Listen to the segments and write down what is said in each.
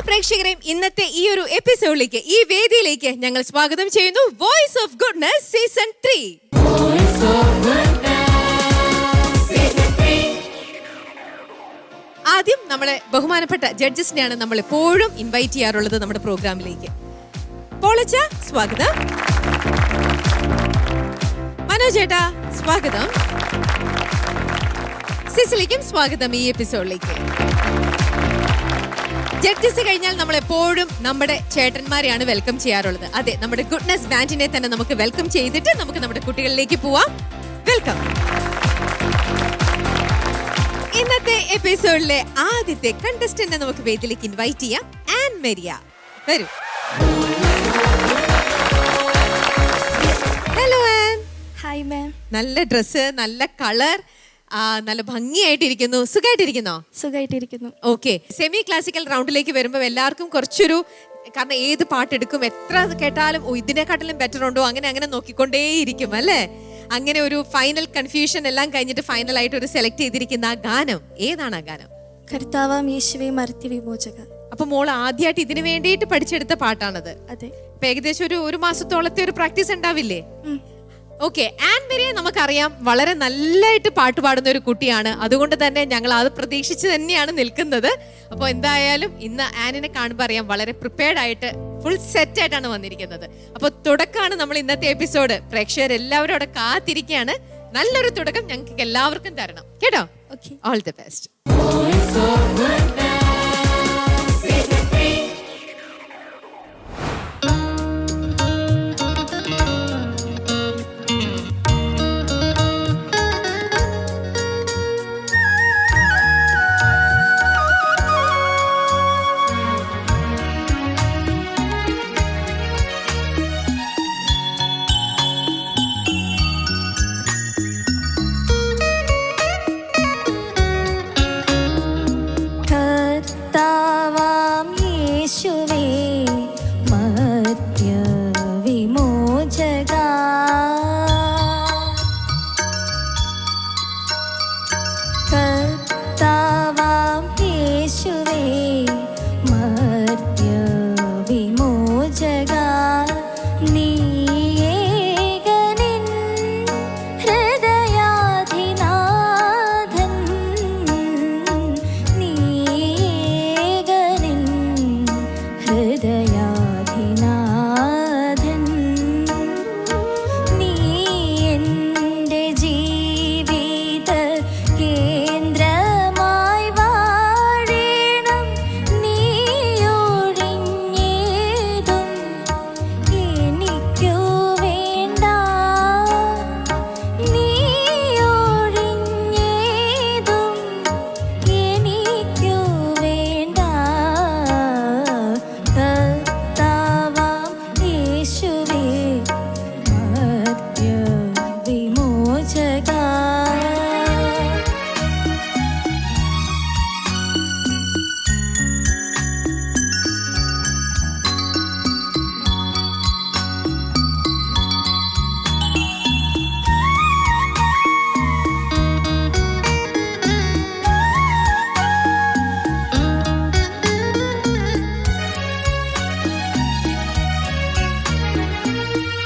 പ്രേക്ഷകരെയും ഇന്നത്തെ ഈ ഒരു എപ്പിസോഡിലേക്ക്, ഈ വേദിയിലേക്ക് ഞങ്ങൾ സ്വാഗതം ചെയ്യുന്നു. Voice of goodness season 3. ആദ്യം നമ്മളെ ബഹുമാനപ്പെട്ട ജഡ്ജസിനെയാണ് നമ്മൾ എപ്പോഴും ഇൻവൈറ്റ് ചെയ്യാറുള്ളത് നമ്മുടെ പ്രോഗ്രാമിലേക്ക്. പോളച്ച സ്വാഗതം, മനോജേട്ടാ സ്വാഗതം, സിസിലിക്കും സ്വാഗതം ഈ എപ്പിസോഡിലേക്ക്. ജഡ്ജസ് കഴിഞ്ഞാൽ നമ്മൾ എപ്പോഴും നമ്മുടെ ചേട്ടന്മാരെയാണ് വെൽക്കം ചെയ്യാറുള്ളത്. അതെ, നമ്മുടെ ഗുഡ്നസ് ബാൻഡിനെ തന്നെ നമുക്ക് വെൽക്കം ചെയ്തിട്ട് നമുക്ക് നമ്മുടെ കുട്ടികളിലേക്ക് പോവാം. വെൽക്കം. ഇന്നത്തെ എപ്പിസോഡിലെ ആദ്യത്തെ കണ്ടസ്റ്റന്റിനെ നമുക്ക് വേദിയിലേക്ക് ഇൻവൈറ്റ് ചെയ്യാം. ആൻ മരിയ, വരൂ. Hello an. Hi ma'am. നല്ല ഡ്രസ്സ്, നല്ല കളർ, നല്ല ഭംഗിയായിട്ടിരിക്കുന്നു. സുഖമായിട്ടിരിക്കുന്നോ? സുഖമായിട്ടിരിക്കുന്നു. ഓക്കെ. സെമി ക്ലാസിക്കൽ റൗണ്ടിലേക്ക് വരുമ്പോൾ എല്ലാവർക്കും കുറച്ചൊരു, കാരണം ഏത് പാട്ടെടുക്കും, എത്ര കേട്ടാലും ഇതിനെക്കാട്ടിലും ബെറ്റർ ഉണ്ടോ, അങ്ങനെ നോക്കിക്കൊണ്ടേയിരിക്കും അല്ലേ? അങ്ങനെ ഒരു ഫൈനൽ കൺഫ്യൂഷൻ എല്ലാം കഴിഞ്ഞിട്ട് ഫൈനലായിട്ട് ഒരു സെലക്ട് ചെയ്തിരിക്കുന്ന ആ ഗാനം ഏതാണ്? ആ ഗാനം കർത്താവാം യേശുവേ മർത്തി വിമോചക. അപ്പൊ മോൾ ആദ്യമായിട്ട് ഇതിനു വേണ്ടിയിട്ട് പഠിച്ചെടുത്ത പാട്ടാണത്. അതെ. ഇപ്പൊ ഏകദേശം ഒരു മാസത്തോളത്തെ ഒരു പ്രാക്ടീസ് ഉണ്ടാവില്ലേ? ഓക്കെ. ആൻ മരിയെ നമുക്കറിയാം, വളരെ നല്ലതായിട്ട് പാട്ട് പാടുന്ന ഒരു കുട്ടിയാണ്. അതുകൊണ്ട് തന്നെ ഞങ്ങൾ അത് പ്രതീക്ഷിച്ച് തന്നെയാണ് നിൽക്കുന്നത്. അപ്പോൾ എന്തായാലും ഇന്ന് ആനിനെ കാണുമ്പോൾ അറിയാം, വളരെ പ്രിപ്പയർഡ് ആയിട്ട് ഫുൾ സെറ്റ് ആയിട്ടാണ് വന്നിരിക്കുന്നത്. അപ്പോൾ തുടക്കമാണ് നമ്മൾ ഇന്നത്തെ എപ്പിസോഡ്. പ്രേക്ഷകർ എല്ലാവരും അവിടെ കാത്തിരിക്കുകയാണ്. നല്ലൊരു തുടക്കം ഞങ്ങൾക്ക് എല്ലാവർക്കും തരണം കേട്ടോ. All the best.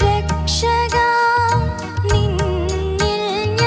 രക്ഷക നിന്നിൽ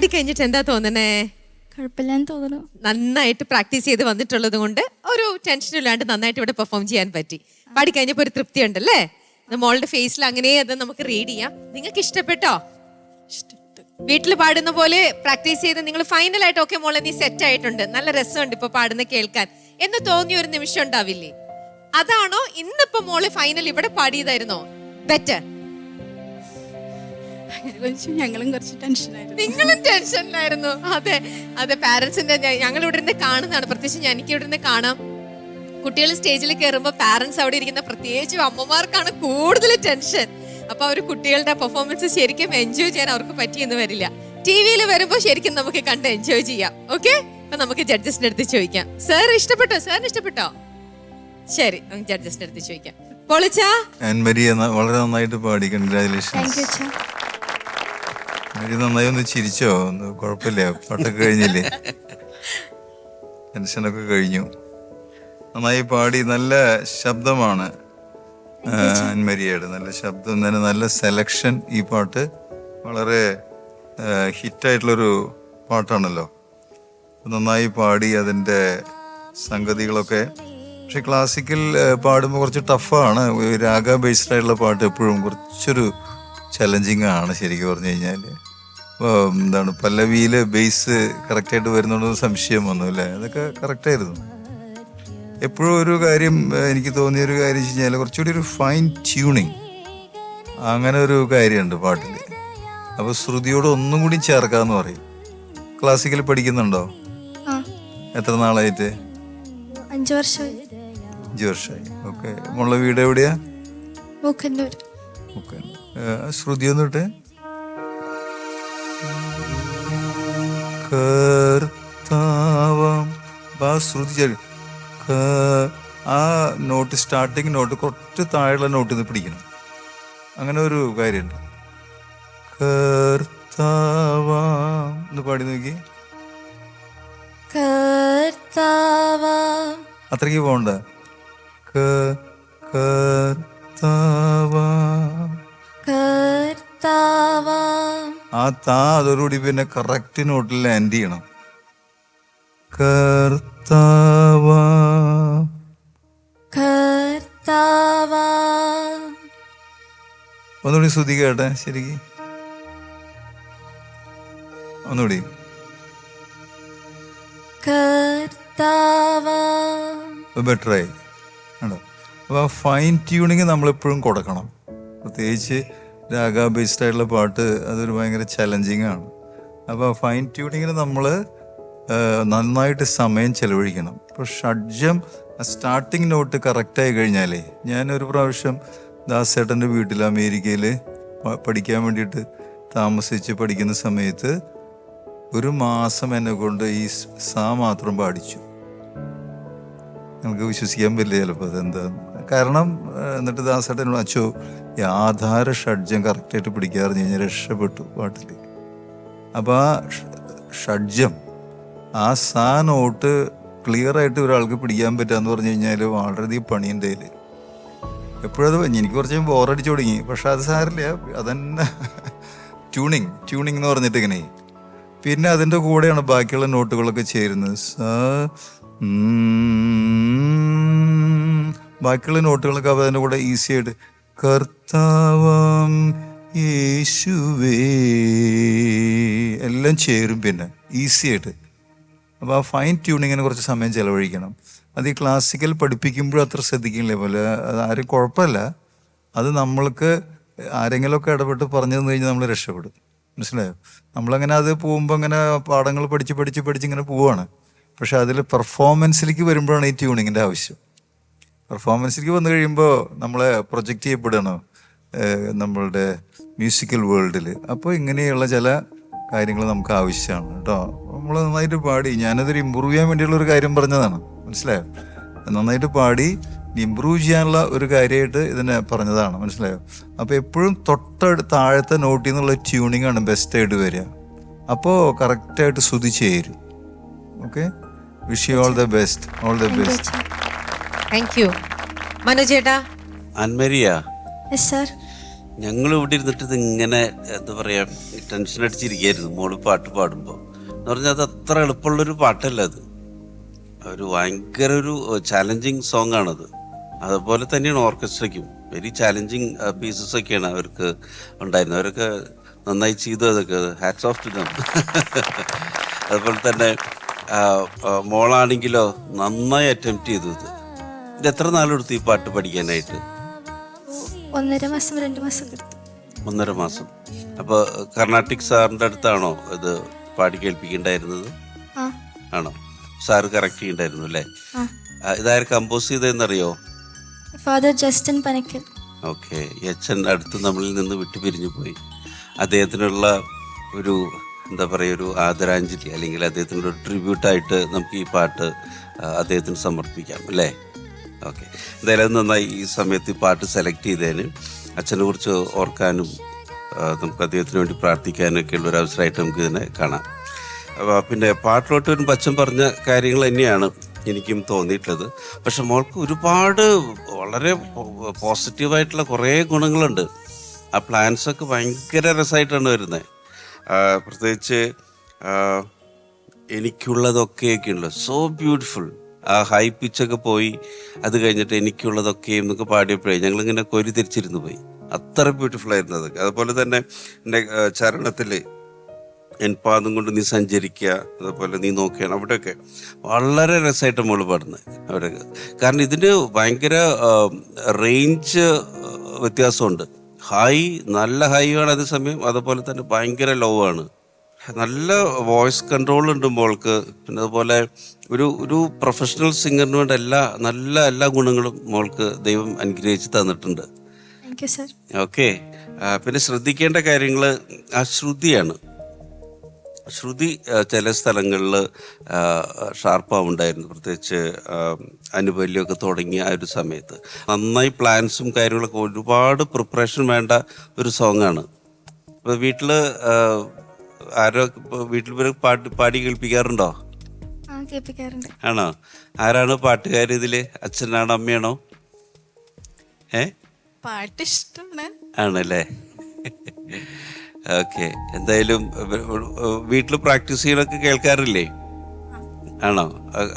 പാടിക്കഴിഞ്ഞിട്ട് എന്താ തോന്നണേ? കുഴപ്പമില്ലാന്ന് തോന്നുന്നു. നന്നായിട്ട് പ്രാക്ടീസ് ചെയ്ത് വന്നിട്ടുള്ളത് കൊണ്ട് ഒരു ടെൻഷൻ ഇല്ലാണ്ട് നന്നായിട്ട് ഇവിടെ പെർഫോം ചെയ്യാൻ പറ്റി. പാടിക്കഴിഞ്ഞപ്പോൾ ഒരു തൃപ്തി ഉണ്ടല്ലേ? മോളുടെ ഫേസിൽ അങ്ങനെ അത് നമുക്ക് റീഡ് ചെയ്യാം. നിങ്ങൾക്ക് ഇഷ്ടപ്പെട്ടോ? വീട്ടിൽ പാടുന്ന പോലെ പ്രാക്ടീസ് ചെയ്ത് നിങ്ങൾ ഫൈനലായിട്ട് ഓക്കെ മോളെ നീ സെറ്റ് ആയിട്ടുണ്ട്, നല്ല രസമുണ്ട് ഇപ്പൊ പാടുന്ന കേൾക്കാൻ എന്ന് തോന്നിയ ഒരു നിമിഷം ഉണ്ടാവില്ലേ? അതാണോ ഇന്നിപ്പോ മോള് ഫൈനൽ ഇവിടെ പാടിയതായിരുന്നോ ബെറ്റർ? ഞങ്ങളും കുറച്ച് ടെൻഷനായിരുന്നു. നിങ്ങളും ടെൻഷനിലായിരുന്നു. അതെ അതെ, പാരന്റ്സിന്റെ ഞങ്ങൾ ഇവിടെ നിന്ന് കാണുന്നതാണ്, പ്രത്യേകിച്ച് എനിക്ക് ഇവിടെ നിന്ന് കാണാം. കുട്ടികൾ സ്റ്റേജിൽ കയറുമ്പോൾ പാരന്റ്സ് അവിടെ ഇരിക്കുന്ന പ്രത്യേകിച്ചും അമ്മമാർക്കാണ് കൂടുതൽ ടെൻഷൻ. അപ്പൊ അവർ കുട്ടികളുടെ പെർഫോമൻസ് ശരിക്കും എൻജോയ് ചെയ്യാൻ അവർക്ക് പറ്റിയെന്ന് വരില്ല. ടിവിയിൽ വരുമ്പോൾ ശരിക്കും നമുക്ക് കണ്ട് എൻജോയ് ചെയ്യാം. ഓക്കെ, അപ്പൊ നമുക്ക് ജഡ്ജസിന്റെ അടുത്ത് ചോദിക്കാം. സാർ ഇഷ്ടപ്പെട്ടോ? സാറിന് ഇഷ്ടപ്പെട്ടോ? ശരി, നമുക്ക് ജഡ്ജസിന്റെ അടുത്ത് ചോദിക്കാം. പൊളിച്ചാ വളരെ നന്നായിട്ട് പാടി, കൺഗ്രാജുലേഷൻ. താങ്ക് യു അച്ഛാ. നന്നായി ഒന്ന് ചിരിച്ചോ? ഒന്ന് കുഴപ്പമില്ല, പാട്ടൊക്കെ കഴിഞ്ഞില്ലേ? ടെൻഷനൊക്കെ കഴിഞ്ഞു. നന്നായി പാടി, നല്ല ശബ്ദമാണ് അൻമരിയയുടെ, നല്ല ശബ്ദം തന്നെ, നല്ല സെലക്ഷൻ. ഈ പാട്ട് വളരെ ഹിറ്റായിട്ടുള്ളൊരു പാട്ടാണല്ലോ. നന്നായി പാടി, അതിൻ്റെ സംഗതികളൊക്കെ. പക്ഷെ ക്ലാസിക്കൽ പാടുമ്പോൾ കുറച്ച് ടഫാണ്. രാഗ ബേസ്ഡ് ആയിട്ടുള്ള പാട്ട് എപ്പോഴും കുറച്ചൊരു ചലഞ്ചിങ് ആണ് ശരിക്കും പറഞ്ഞു കഴിഞ്ഞാൽ. അപ്പോൾ എന്താണ്, പല്ലവിയിൽ ബേസ് കറക്റ്റായിട്ട് വരുന്നുണ്ടെന്ന് സംശയം വന്നു അല്ലേ? അതൊക്കെ കറക്റ്റായിരുന്നു. എപ്പോഴും ഒരു കാര്യം എനിക്ക് തോന്നിയൊരു കാര്യം വെച്ച് കഴിഞ്ഞാൽ കുറച്ചുകൂടി ഒരു ഫൈൻ ട്യൂണിങ്, അങ്ങനെ ഒരു കാര്യമുണ്ട് പാട്ടിൽ. അപ്പോൾ ശ്രുതിയോട് ഒന്നും കൂടി ചേർക്കാമെന്ന് പറയും. ക്ലാസിക്കൽ പഠിക്കുന്നുണ്ടോ? എത്ര നാളായിട്ട്? 5 വർഷമായി. 5 വർഷമായി. ഓക്കെ. മോളുടെ വീട് എവിടെയാ? മൂക്കന്നൂർ. ശ്രുതി ഒന്നിട്ട്. കർത്താവാം ശ്രുതി. ആ നോട്ട്, സ്റ്റാർട്ടിങ് നോട്ട് കുറച്ച് താഴെയുള്ള നോട്ടിൽ നിന്ന് പിടിക്കണം. അങ്ങനെ ഒരു കാര്യമുണ്ട്. കർത്താവാം എന്ന് പാടി നോക്കി. അത്രയ്ക്ക് പോകണ്ട. ആ താ അതോടുകൂടി പിന്നെ കറക്റ്റ് നോട്ടിൽ ലാൻഡ് ചെയ്യണം. ഒന്നുകൂടി ശ്രുതി കേട്ടെ ശരിക്ക്, ഒന്നുകൂടി. ബെറ്ററായി ആണോ? അപ്പോൾ ആ ഫൈൻ ട്യൂണിങ് നമ്മളെപ്പോഴും കൊടുക്കണം. പ്രത്യേകിച്ച് രാഗ ബേസ്ഡ് ആയിട്ടുള്ള പാട്ട് അതൊരു ഭയങ്കര ചലഞ്ചിങ് ആണ്. അപ്പോൾ ആ ഫൈൻ ട്യൂണിങ്ങിന് നമ്മൾ നന്നായിട്ട് സമയം ചെലവഴിക്കണം. ഇപ്പോൾ ഷഡ്ജം സ്റ്റാർട്ടിങ് നോട്ട് കറക്റ്റായി കഴിഞ്ഞാലേ, ഞാനൊരു പ്രാവശ്യം ദാസേട്ടൻ്റെ വീട്ടിൽ അമേരിക്കയിൽ പഠിക്കാൻ വേണ്ടിയിട്ട് താമസിച്ച് പഠിക്കുന്ന സമയത്ത് 1 മാസം എന്നെ കൊണ്ട് ഈ സാ മാത്രം പാടിച്ചു. നമുക്ക് വിശ്വസിക്കാൻ പറ്റില്ല ചിലപ്പോൾ അതെന്താന്ന്. കാരണം എന്നിട്ട് ദാസേട്ടനോട് അച്ചോ ഈ ആധാര ഷഡ്ജം കറക്റ്റായിട്ട് പിടിക്കാറിഞ്ഞ് കഴിഞ്ഞാൽ രക്ഷപ്പെട്ടു പാട്ടിൽ. അപ്പോൾ ആ ഷഡ്ജം, ആ സാ നോട്ട് ക്ലിയറായിട്ട് ഒരാൾക്ക് പിടിക്കാൻ പറ്റുകയെന്ന് പറഞ്ഞു കഴിഞ്ഞാൽ വളരെയധികം പണിയുണ്ട് അതിൽ. എപ്പോഴത് എനിക്ക് കുറച്ച് ബോറടിച്ചു തുടങ്ങി. പക്ഷെ അത് സാരില്ല, അതന്നെ ട്യൂണിങ് എന്ന് പറഞ്ഞിട്ട് ഇങ്ങനെ. പിന്നെ അതിൻ്റെ കൂടെയാണ് ബാക്കിയുള്ള നോട്ടുകളൊക്കെ ചേരുന്നത്. ബാക്കിയുള്ള നോട്ടുകളൊക്കെ അപ്പോൾ അതിൻ്റെ കൂടെ ഈസി ആയിട്ട് കർത്താവം യേശുവേ എല്ലാം ചേരും പിന്നെ ഈസി ആയിട്ട്. അപ്പോൾ ആ ഫൈൻ ട്യൂണിങ്ങിന് കുറച്ച് സമയം ചിലവഴിക്കണം. അത് ഈ ക്ലാസിക്കൽ പഠിപ്പിക്കുമ്പോഴും അത്ര ശ്രദ്ധിക്കില്ലേ പോലെ, അത് ആരും കുഴപ്പമില്ല. അത് നമ്മൾക്ക് ആരെങ്കിലുമൊക്കെ ഇടപെട്ട് പറഞ്ഞു തന്നു കഴിഞ്ഞാൽ നമ്മൾ രക്ഷപ്പെടും. മനസ്സിലായോ? നമ്മളങ്ങനെ അത് പോകുമ്പോൾ അങ്ങനെ പാഠങ്ങൾ പഠിച്ച് ഇങ്ങനെ പോവുകയാണ്. പക്ഷെ അതിൽ പെർഫോമൻസിലേക്ക് വരുമ്പോഴാണ് ഈ ട്യൂണിങ്ങിൻ്റെ ആവശ്യം. പെർഫോമൻസിലേക്ക് വന്നു കഴിയുമ്പോൾ നമ്മളെ പ്രൊജക്റ്റ് ചെയ്യപ്പെടുകയാണ് നമ്മളുടെ മ്യൂസിക്കൽ വേൾഡിൽ. അപ്പോൾ ഇങ്ങനെയുള്ള ചില കാര്യങ്ങൾ നമുക്ക് ആവശ്യമാണ് കേട്ടോ. നമ്മൾ നന്നായിട്ട് പാടി, ഞാനതൊരു ഇമ്പ്രൂവ് ചെയ്യാൻ വേണ്ടിയുള്ളൊരു കാര്യം പറഞ്ഞതാണ്, മനസ്സിലായോ? നന്നായിട്ട് പാടി ഇമ്പ്രൂവ് ചെയ്യാനുള്ള ഒരു കാര്യമായിട്ട് ഇതിനെ പറഞ്ഞതാണ്, മനസ്സിലായോ? അപ്പോൾ എപ്പോഴും താഴത്തെ നോട്ടിൽ നിന്നുള്ള ട്യൂണിംഗ് ആണ് ബെസ്റ്റായിട്ട് വരിക. അപ്പോൾ കറക്റ്റായിട്ട് ശ്രുതി ചേരും. Okay, wish you all the best. All the best. Thank you. മനോജേട്ടാ. Anmaria, yes sir. ഞങ്ങൾ ഇവിടെ ഇരുന്നിട്ട് ഇതിങ്ങനെ എന്താ പറയുക ടെൻഷൻ അടിച്ചിരിക്കുകയായിരുന്നു മോള് പാട്ട് പാടുമ്പോൾ. എന്ന് പറഞ്ഞാൽ അത് അത്ര എളുപ്പമുള്ളൊരു പാട്ടല്ല അത്. ഒരു ഭയങ്കര ഒരു ചാലഞ്ചിങ് സോങ് ആണത്. അതുപോലെ തന്നെയാണ് ഓർക്കസ്ട്രയ്ക്കും വെരി ചാലഞ്ചിങ് പീസസ് ഒക്കെയാണ് അവർക്ക് ഉണ്ടായിരുന്നത്. അവരൊക്കെ നന്നായി ചെയ്തു. അതൊക്കെ ഹാറ്റ്സ് ഓഫ് ടു ദം. അതുപോലെ തന്നെ മോളാണെങ്കിലോ നന്നായി അറ്റംപ്റ്റ് ചെയ്തു. ഇത് എത്ര നാളെടുത്തു ഈ പാട്ട് പഠിക്കാനായിട്ട്? 1.5 മാസം 2 മാസം എടുത്തു. 1.5 മാസം. അപ്പോൾ കർണാട്ടിക് സാറിൻ്റെ അടുത്താണോ ഇത് പാടി കേൾപ്പിക്കേണ്ടായിരുന്നത്? ആ ആണോ? സാറ് കറക്റ്റ് ചെയ്യണ്ടായിരുന്നു അല്ലേ? ഇതാര് കമ്പോസ് ചെയ്തതെന്നറിയോ? Father Justin Panakkal. ഓക്കെ. ഈ അച്ഛൻ അടുത്ത് നമ്മളിൽ നിന്ന് വിട്ടുപിരിഞ്ഞു പോയി. അദ്ദേഹത്തിനുള്ള ഒരു എന്താ പറയുക ഒരു ആദരാഞ്ജലി അല്ലെങ്കിൽ അദ്ദേഹത്തിനുള്ള ഒരു ട്രിബ്യൂട്ടായിട്ട് നമുക്ക് ഈ പാട്ട് അദ്ദേഹത്തിന് സമർപ്പിക്കാം അല്ലേ? ഓക്കെ. എന്തായാലും അത് നന്നായി ഈ സമയത്ത് ഈ പാട്ട് സെലക്ട് ചെയ്തതിന്. അച്ഛനെ കുറിച്ച് ഓർക്കാനും നമുക്ക് അദ്ദേഹത്തിന് വേണ്ടി പ്രാർത്ഥിക്കാനൊക്കെ ഉള്ളൊരു അവസരമായിട്ട് നമുക്ക് ഇതിനെ കാണാം. പിന്നെ പാട്ടിലോട്ട് വരുമ്പോൾ അച്ഛൻ പറഞ്ഞ കാര്യങ്ങൾ തന്നെയാണ് എനിക്കും തോന്നിയിട്ടുള്ളത്. പക്ഷെ മോൾക്ക് ഒരുപാട് വളരെ പോസിറ്റീവായിട്ടുള്ള കുറേ ഗുണങ്ങളുണ്ട്. ആ പ്ലാൻസൊക്കെ ഭയങ്കര രസമായിട്ടാണ് വരുന്നത്. പ്രത്യേകിച്ച് എനിക്കുള്ളതൊക്കെയൊക്കെയുണ്ടല്ലോ സോ ബ്യൂട്ടിഫുൾ. ആ ഹൈ പിച്ചൊക്കെ പോയി അത് കഴിഞ്ഞിട്ട് എനിക്കുള്ളതൊക്കെയും എന്നൊക്കെ പാടിയപ്പോഴേ ഞങ്ങളിങ്ങനെ കൊരി തിരിച്ചിരുന്നു പോയി. അത്ര ബ്യൂട്ടിഫുൾ ആയിരുന്നു അതൊക്കെ. അതുപോലെ തന്നെ എൻ്റെ ചരണത്തിൽ എൻ പാദം കൊണ്ട് നീ സഞ്ചരിക്കുക, അതുപോലെ നീ നോക്കുകയാണ്, അവിടെയൊക്കെ വളരെ രസമായിട്ട് മോള് പാടുന്നത് അവിടെയൊക്കെ. കാരണം ഇതിന് ഭയങ്കര റേഞ്ച് വ്യത്യാസമുണ്ട്. ഹൈ നല്ല ഹൈ ആണ് അതേസമയം, അതുപോലെ തന്നെ ഭയങ്കര ലോ ആണ്. നല്ല വോയിസ് കൺട്രോൾ ഉണ്ട് മോൾക്ക്. പിന്നെ അതുപോലെ ഒരു പ്രൊഫഷണൽ സിംഗറിന് വേണ്ട എല്ലാ ഗുണങ്ങളും മോൾക്ക് ദൈവം അനുഗ്രഹിച്ച് തന്നിട്ടുണ്ട്. Thank you sir. ഓക്കെ. പിന്നെ ശ്രദ്ധിക്കേണ്ട കാര്യങ്ങൾ ആ ശ്രുതിയാണ്. ശ്രുതി ചില സ്ഥലങ്ങളിൽ ഷാർപ്പാവുണ്ടായിരുന്നു, പ്രത്യേകിച്ച് അനുബല്യമൊക്കെ തുടങ്ങിയ ആ ഒരു സമയത്ത്. നന്നായി പ്ലാൻസും കാര്യങ്ങളൊക്കെ ഒരുപാട് പ്രിപ്പറേഷൻ വേണ്ട ഒരു സോങ്ങാണ്. ഇപ്പോൾ വീട്ടിൽ ആരോ വീട്ടിൽ പേര് പാടി കേൾപ്പിക്കാറുണ്ടോ? ആ കേൾപ്പിക്കാറുണ്ട്. ആണോ? ആരാണ് പാട്ടുകാർ ഇതിൽ? അച്ഛനാണോ അമ്മയാണോ? പാട്ട് ഇഷ്ടമാണ്. ആണല്ലേ? ഓക്കെ. എന്തായാലും വീട്ടിൽ പ്രാക്ടീസ് ചെയ്യണൊക്കെ കേൾക്കാറില്ലേ? ആണോ?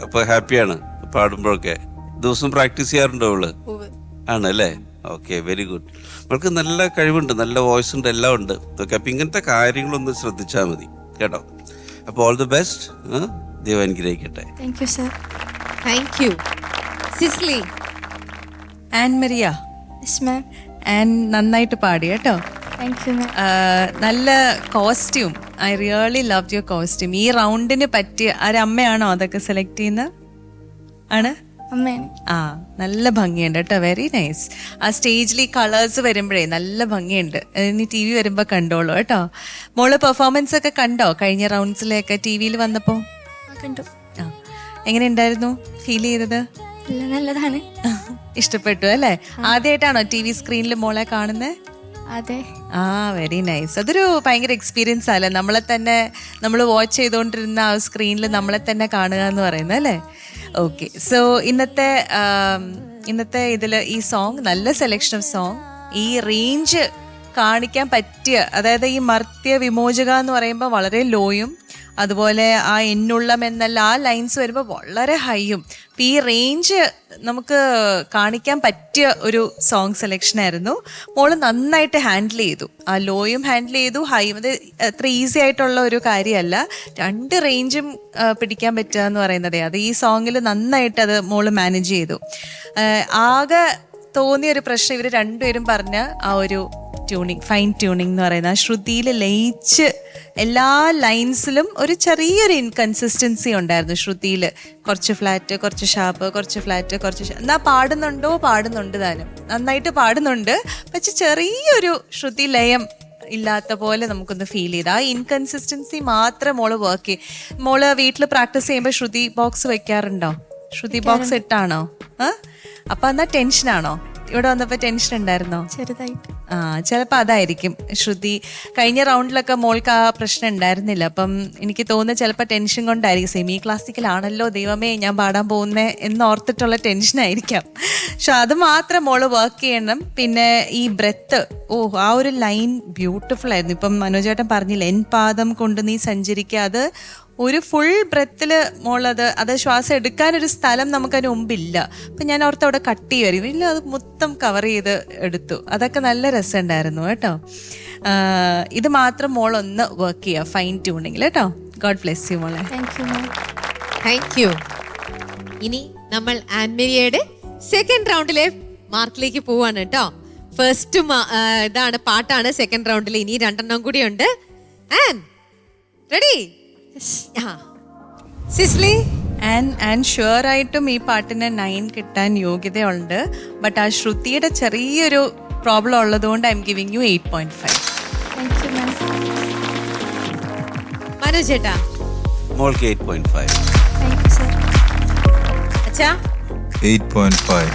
അപ്പൊ ഹാപ്പിയാണ് പാടുമ്പോഴൊക്കെ? ദിവസം പ്രാക്ടീസ് ചെയ്യാറുണ്ടോ അവള്? ആണല്ലേ? Okay, very good. അവൾക്ക് നല്ല കഴിവുണ്ട്, നല്ല വോയിസ് ഉണ്ട്, എല്ലാം ഉണ്ട്. ഓക്കെ. അപ്പൊ ഇങ്ങനത്തെ കാര്യങ്ങളൊന്ന് ശ്രദ്ധിച്ചാൽ മതി കേട്ടോ. അപ്പൊ ഓൾ ദി ബെസ്റ്റ്. ദൈവം അനുഗ്രഹിക്കട്ടെ. Thank you sir. Thank you. സിസ്ലി. Ann Maria. Yes ma'am. Ann നന്നായിട്ട് പാടി കേട്ടോ. Thank you ma'am. നല്ല costume. I really love your costume. ഈ റൗണ്ടിന് പറ്റിയ ഒരമ്മയാണോ അതൊക്കെ സെലക്ട് ചെയ്യുന്നത്? ആണ്? അമ്മയാണ്. ആ, നല്ല ഭംഗിയുണ്ട് കേട്ടോ. Very nice. ആ സ്റ്റേജിൽ ഈ കളേഴ്സ് വരുമ്പോഴേ നല്ല ഭംഗിയുണ്ട്. ഇനി ടി വി വരുമ്പോൾ കണ്ടോളൂ കേട്ടോ. മോള് പെർഫോമൻസ് ഒക്കെ കണ്ടോ കഴിഞ്ഞ റൗണ്ട്സിലെയൊക്കെ ടി വിയിൽ വന്നപ്പോൾ? കണ്ടു. ആ, എങ്ങനെ ഉണ്ടായിരുന്നു? ഫീൽ ചെയ്തത്? നല്ലതാണ്. ഇഷ്ടപ്പെട്ടു അല്ലേ? ആദ്യമായിട്ടാണോ ടി വി സ്ക്രീനിൽ മോളെ കാണുന്നത്? അതെ. ആ, വെരി നൈസ്. അതൊരു ഭയങ്കര എക്സ്പീരിയൻസ് അല്ലേ? നമ്മളെ തന്നെ നമ്മൾ വാച്ച് ചെയ്തുകൊണ്ടിരുന്ന ആ സ്ക്രീനിൽ നമ്മളെ തന്നെ കാണുക എന്ന് പറയുന്നത് അല്ലേ? ഓക്കെ. സോ ഇന്നത്തെ ഇതിൽ ഈ സോങ് നല്ല സെലക്ഷൻ ഓഫ് സോങ്. ഈ റേഞ്ച് കാണിക്കാൻ പറ്റിയ, അതായത് ഈ മർത്യ വിമോചക എന്ന് പറയുമ്പോൾ വളരെ ലോയും, അതുപോലെ ആ എന്നുള്ളം എന്നല്ല ആ ലൈൻസ് വരുമ്പോൾ വളരെ ഹൈയും. അപ്പം ഈ റേഞ്ച് നമുക്ക് കാണിക്കാൻ പറ്റിയ ഒരു സോങ് സെലക്ഷൻ ആയിരുന്നു. മോള് നന്നായിട്ട് ഹാൻഡിൽ ചെയ്തു. ആ ലോയും ഹാൻഡിൽ ചെയ്തു, ഹൈയും. അത് അത്ര ഈസി ആയിട്ടുള്ള ഒരു കാര്യമല്ല. 2 റേഞ്ചും പിടിക്കാൻ പറ്റുക എന്ന് പറയുന്നത് അത് ഈ സോങ്ങിൽ നന്നായിട്ട് അത് മോള് മാനേജ് ചെയ്തു. ആകെ തോന്നിയൊരു പ്രശ്നം ഇവർ രണ്ടുപേരും പറഞ്ഞ ആ ഒരു ട്യൂണിങ്, ഫൈൻ ട്യൂണിങ് എന്ന് പറയുന്ന ആ ശ്രുതിയിൽ ലയിച്ച് എല്ലാ ലൈൻസിലും ഒരു ചെറിയൊരു ഇൻകൺസിസ്റ്റൻസി ഉണ്ടായിരുന്നു. ശ്രുതിയിൽ കുറച്ച് ഫ്ലാറ്റ്, കുറച്ച് ഷാർപ്പ്, കുറച്ച് ഫ്ലാറ്റ്, കുറച്ച് എന്നാ പാടുന്നുണ്ട് താനും, നന്നായിട്ട് പാടുന്നുണ്ട്. പക്ഷെ ചെറിയൊരു ശ്രുതി ലയം ഇല്ലാത്ത പോലെ നമുക്കൊന്ന് ഫീൽ ചെയ്ത്. ആ ഇൻകൺസിസ്റ്റൻസി മാത്രം മോള് വർക്ക് ചെയ്യും. മോള് വീട്ടിൽ പ്രാക്ടീസ് ചെയ്യുമ്പോൾ ശ്രുതി ബോക്സ് വെക്കാറുണ്ടോ? ശ്രുതി ബോക്സ് ഇട്ടാണോ? അപ്പം എന്നാ ടെൻഷനാണോ? ഇവിടെ വന്നപ്പോൾ ടെൻഷൻ ഉണ്ടായിരുന്നോ? ചെറുതായിട്ട്. ആ, ചിലപ്പോൾ അതായിരിക്കും ശ്രുതി. കഴിഞ്ഞ റൗണ്ടിലൊക്കെ മോൾക്ക് ആ പ്രശ്നം ഉണ്ടായിരുന്നില്ല. അപ്പം എനിക്ക് തോന്നുന്നത് ചിലപ്പോൾ ടെൻഷൻ കൊണ്ടായിരിക്കും. സെമി ക്ലാസിക്കലാണല്ലോ, ദൈവമേ ഞാൻ പാടാൻ പോകുന്നേ എന്നോർത്തിട്ടുള്ള ടെൻഷനായിരിക്കാം. പക്ഷെ അത് മാത്രം മോള് വർക്ക് ചെയ്യണം. പിന്നെ ഈ ബ്രെത്ത്, ആ ഒരു ലൈൻ ബ്യൂട്ടിഫുൾ ആയിരുന്നു. ഇപ്പം മനോജേട്ടൻ പറഞ്ഞില്ല, എൻ പാദം കൊണ്ട് നീ സഞ്ചരിക്കുക. അത് ഒരു ഫുൾ ബ്രെത്തില് മോളത് ശ്വാസം എടുക്കാനൊരു സ്ഥലം നമുക്കതിന് മുമ്പില്ല. അപ്പം ഞാൻ ഓർത്ത് അവിടെ കട്ട് ചെയ്യുമായിരുന്നു. ഇല്ല, അത് മൊത്തം കവർ ചെയ്ത് എടുത്തു. അതൊക്കെ നല്ല രസമുണ്ടായിരുന്നു കേട്ടോ. ഇത് മാത്രം മോളൊന്ന് വർക്ക് ചെയ്യുക, ഫൈൻ ട്യൂണിങ്ങിൽ കേട്ടോ. ഗോഡ് ബ്ലെസ് യു മോളെ. Thank you ma'am. Thank you. ഇനി നമ്മൾ ആൻമരിയയുടെ സെക്കൻഡ് റൗണ്ടിലെ മാർക്കിലേക്ക് പോവാണ് കേട്ടോ. ഫസ്റ്റ് ഇതാണ് പാട്ടാണ് സെക്കൻഡ് റൗണ്ടിൽ. ഇനി 2 കൂടി ഉണ്ട്. റെഡി? സിസ്ലി? ആൻഡ് ഷുവർ ആയിട്ടും ഈ പാട്ടിന് 9 കിട്ടാൻ യോഗ്യതയുണ്ട്. ബട്ട് ആ ശ്രുതിയുടെ ചെറിയൊരു പ്രോബ്ലം ഉള്ളതുകൊണ്ട് I M giving you 8.5. Thank you മാം. മനോജ് ചേട്ടാ? മോൾക്ക് 8.5. Thank you sir. അച്ഛാ? 8.5.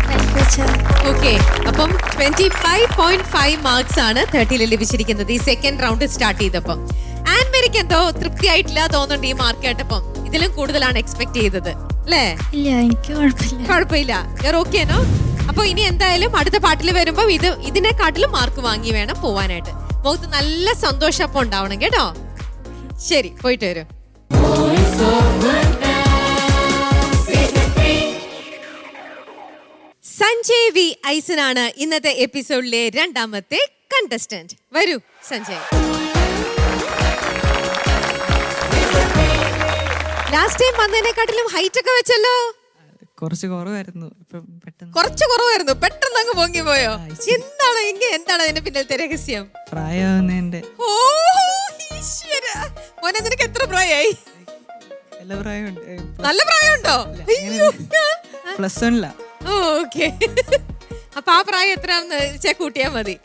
താങ്ക് യു അച്ഛാ. ഓക്കെ, അപ്പം 25.5 മാർക്സ് ആണ് 30 ലഭിച്ചിരിക്കുന്നത് ഈ സെക്കൻഡ് റൗണ്ട് സ്റ്റാർട്ട് ചെയ്തപ്പം. ആൻമരിക്ക് എന്തോ തൃപ്തിയായിട്ടില്ല തോന്നുന്നുണ്ട് ഈ മാർക്ക് കേട്ടപ്പം. ഇതിലും കൂടുതലാണ് എക്സ്പെക്ട് ചെയ്തത് അല്ലേ? ഇല്ല, എനിക്ക് കുഴപ്പമില്ല. കുഴപ്പമില്ല, ഓക്കേനോ? അപ്പൊ ഇനി എന്തായാലും അടുത്ത പാട്ടിൽ വരുമ്പോ ഇതിനെക്കാട്ടിലും മാർക്ക് വാങ്ങി വേണം പോവാനായിട്ട്. മുഖത്ത് നല്ല സന്തോഷം അപ്പൊ ഉണ്ടാവണം കേട്ടോ. ശരി, പോയിട്ട് വരും. സഞ്ജയ് വി ഐസനാണ് ഇന്നത്തെ എപ്പിസോഡിലെ 2ാമത്തെ കണ്ടസ്റ്റന്റ്. വരൂ സഞ്ജയ്. ലാസ്റ്റ് ടൈം വന്നതിനെക്കാട്ടിലും ഹൈറ്റ് ഒക്കെ വെച്ചല്ലോ. കുറച്ച് കുറവായിരുന്നു, കുറച്ച് കുറവായിരുന്നു, പെട്ടെന്ന് അങ്ങ് പൊങ്ങി പോയോ? എന്താണ് അതിന്റെ പിന്നിലത്തെ രഹസ്യം? പ്രായമാവുന്നതിന്റെ. ഓ ഈശ്വര, മോനെ നിനക്ക് എത്ര പ്രായമായി? നല്ല പ്രായമുണ്ടോ? +1 ഓക്കെ, അപ്പൊ ആ പ്രായം എത്രയാണെന്ന് കൂട്ടിയാ മതി.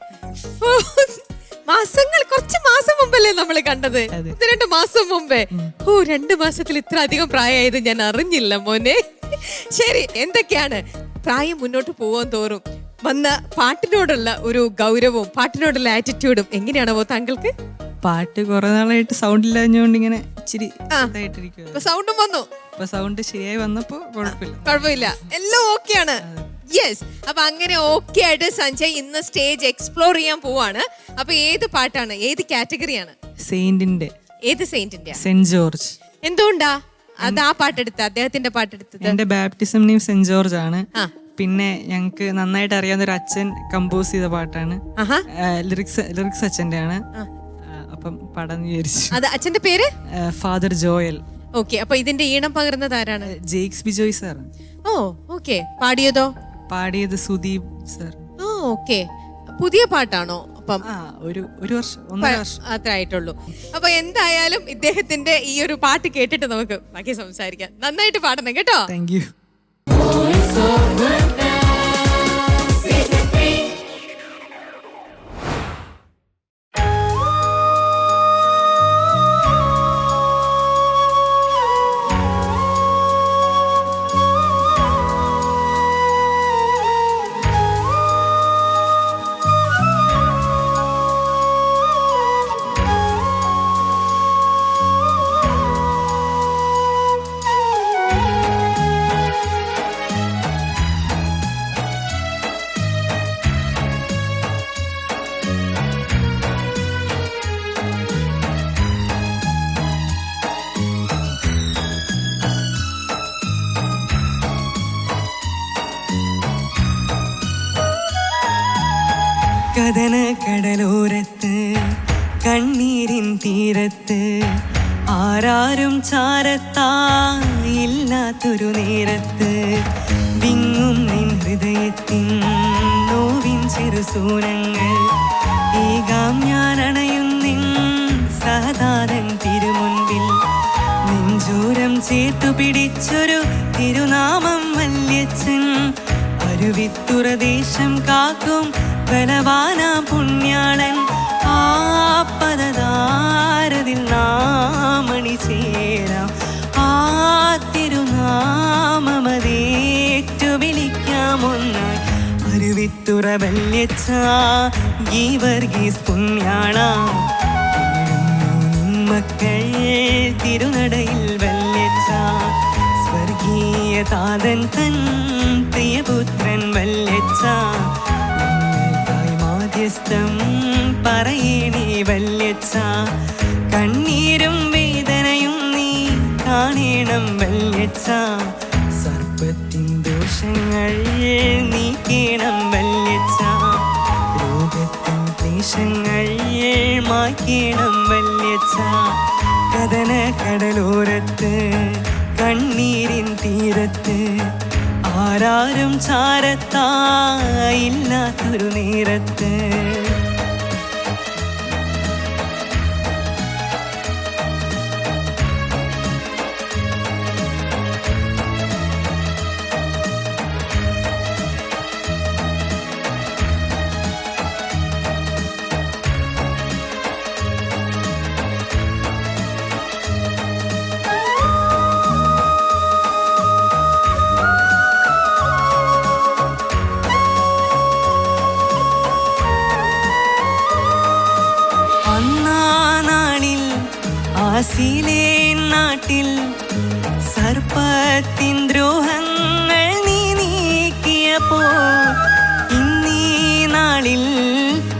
കുറച്ച് മാസം മുമ്പല്ലേ നമ്മൾ കണ്ടത്? 1-2 മാസം മുമ്പേ. 2 മാസത്തിൽ ഇത്ര അധികം പ്രായമായത് ഞാൻ അറിഞ്ഞില്ല മോനെ. ശരി, എന്തൊക്കെയാണ് പ്രായം മുന്നോട്ട് പോവാൻ തോറും വന്ന പാട്ടിനോടുള്ള ഒരു ഗൗരവവും പാട്ടിനോടുള്ള ആറ്റിറ്റ്യൂഡും എങ്ങനെയാണോ താങ്കൾക്ക്? പാട്ട് കുറെ നാളായിട്ട് സൗണ്ട് ഇല്ലാഞ്ഞോണ്ട് ഇങ്ങനെ ഇച്ചിരി സൗണ്ടും വന്നു. സൗണ്ട് ശരിയായി വന്നപ്പോ കുഴപ്പമില്ല, എല്ലാം ഓക്കെയാണ്. യെസ്, അപ്പൊ അങ്ങനെ ഓക്കെ ആയിട്ട് സഞ്ജയ് ഇന്ന് സ്റ്റേജ് എക്സ്പ്ലോർ ചെയ്യാൻ പോവാണ്. അപ്പൊ ഏത് പാട്ടാണ്, ഏത് കാറ്റഗറിയാണ്? സെയിന്റിന്റെ. ഏത് സെയിന്റിന്റെ? Saint George. എന്തുകൊണ്ടാ അത് ആ പാട്ടെടുത്ത, അദ്ദേഹത്തിന്റെ പാട്ടെടുത്തത്? എന്റെ ബാപ്റ്റിസം നെയിം സെന്റ് ജോർജ് ആണ്. പിന്നെ ഞങ്ങക്ക് നന്നായിട്ട് അറിയാവുന്ന ഒരു അച്ഛൻ കമ്പോസ് ചെയ്ത പാട്ടാണ്. ലിറിക്സ് അച്ഛന്റെ ആണ്. അപ്പം പാടാന്ന് വിചാരിച്ചു. അത് അച്ഛന്റെ പേര്? Father Joel. ഓക്കെ, അപ്പൊ ഇതിന്റെ ഈണം പകർന്നത് ആരാണ്? ജെയ്ക്സ് ബിജോയ് സാർ. ഓ ഓക്കെ. പാടിയതോ? പാടിയത് സുദീപ് സാർ. ഓക്കെ, പുതിയ പാട്ടാണോ? അപ്പം ഒരു വർഷം, 1.5 വർഷം അത്ര ആയിട്ടുള്ളൂ. അപ്പൊ എന്തായാലും ഇദ്ദേഹത്തിന്റെ ഈ ഒരു പാട്ട് കേട്ടിട്ട് നമുക്ക് ബാക്കി സംസാരിക്കാം. നന്നായിട്ട് പാടണം കേട്ടോ. Thank you. കഥന കടലോരത്ത് കണ്ണീരിൻ തീരത്ത് ആരാരും ചാരത്തായില്ലാത്തൊരു നേരത്ത് വിങ്ങും നിൻ ഹൃദയത്തിൻ നോവിൻ ചെറുസൂനങ്ങൾ ഏകാം ഞാൻ അണയുന്നിൻ സഹതാരൻ തിരുമുൻപിൽ നെഞ്ചൂരം ചേർത്തു പിടിച്ചൊരു തിരുനാമം വല്യച്ഛൻ അരുവിത്തുറദേശം കാക്കും ബലവാനാ പുണ്യാളൻ ആ പദധാരതിൽ നാമണി ചേരാം ആ തിരുനാമമതേറ്റു വിളിക്കാം ഒന്നായി അറിവിത്തുറ വല്യച്ഛ ഈ വർഗീസ് പുണ്യാള മക്കൾ തിരുനടയിൽ വല്യച്ഛ സ്വർഗീയ താതൻ തൻ പ്രിയപുത്രൻ വല്യച്ഛ മാധ്യസ്ഥം പറയണേ വല്യച്ഛ കണ്ണീരും വേദനയും നീ കാണണം വല്യച്ഛ സർപ്പത്തിൻ ദോഷങ്ങൾ നീക്കണം വല്യച്ഛ രോഗത്തിൻ ക്ലേശങ്ങൾ മായ്ക്കണം വല്യച്ഛ കഥന കടലോരത്ത് കണ്ണീരിൻ തീരത്ത് ആരാരും ചാരത്തായില്ലാത്തൊരു നേരത്ത് ആസിലേ നാട്ടിൽ സർപ്പത്തിൻ ദ്രോഹങ്ങൾ നീ നീക്കിയപ്പോ ഇന്നീ നാളിൽ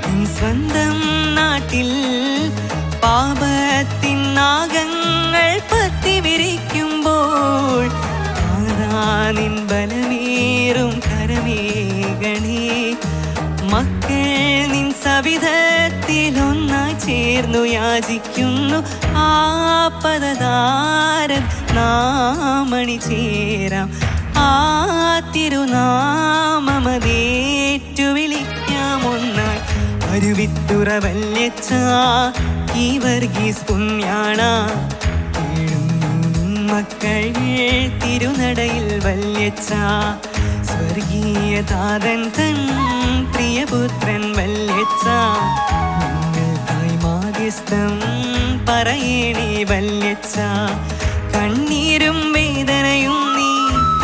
നിൻ സ്വന്തം നാട്ടിൽ പാപത്തിൻ നാഗങ്ങൾ പത്തിവിരിക്കുമ്പോൾ നിൻ ബലമേറും കരമേകണേ മക്കൾ നിൻ സവിധത്തിൽ ഒന്നായി ചേർന്നു യാചിക്കുന്നു ആ പദതാരൻ നാമണി ചേരാം ആ തിരുനാമമതേറ്റു വിളിക്കാം ഒന്നായി അരുവിത്തുറ വല്യച്ഛ ഈ വർഗീസ് പുണ്യാള മക്കൾ തിരുനടയിൽ വല്യച്ഛ സ്വർഗീയ താതൻ തൻ പ്രിയപുത്രൻ വല്യച്ഛ നിങ്ങൾക്കായി മാധ്യസ്ഥം പറയണേ വല്യച്ഛ കണ്ണീരും വേദനയും നീ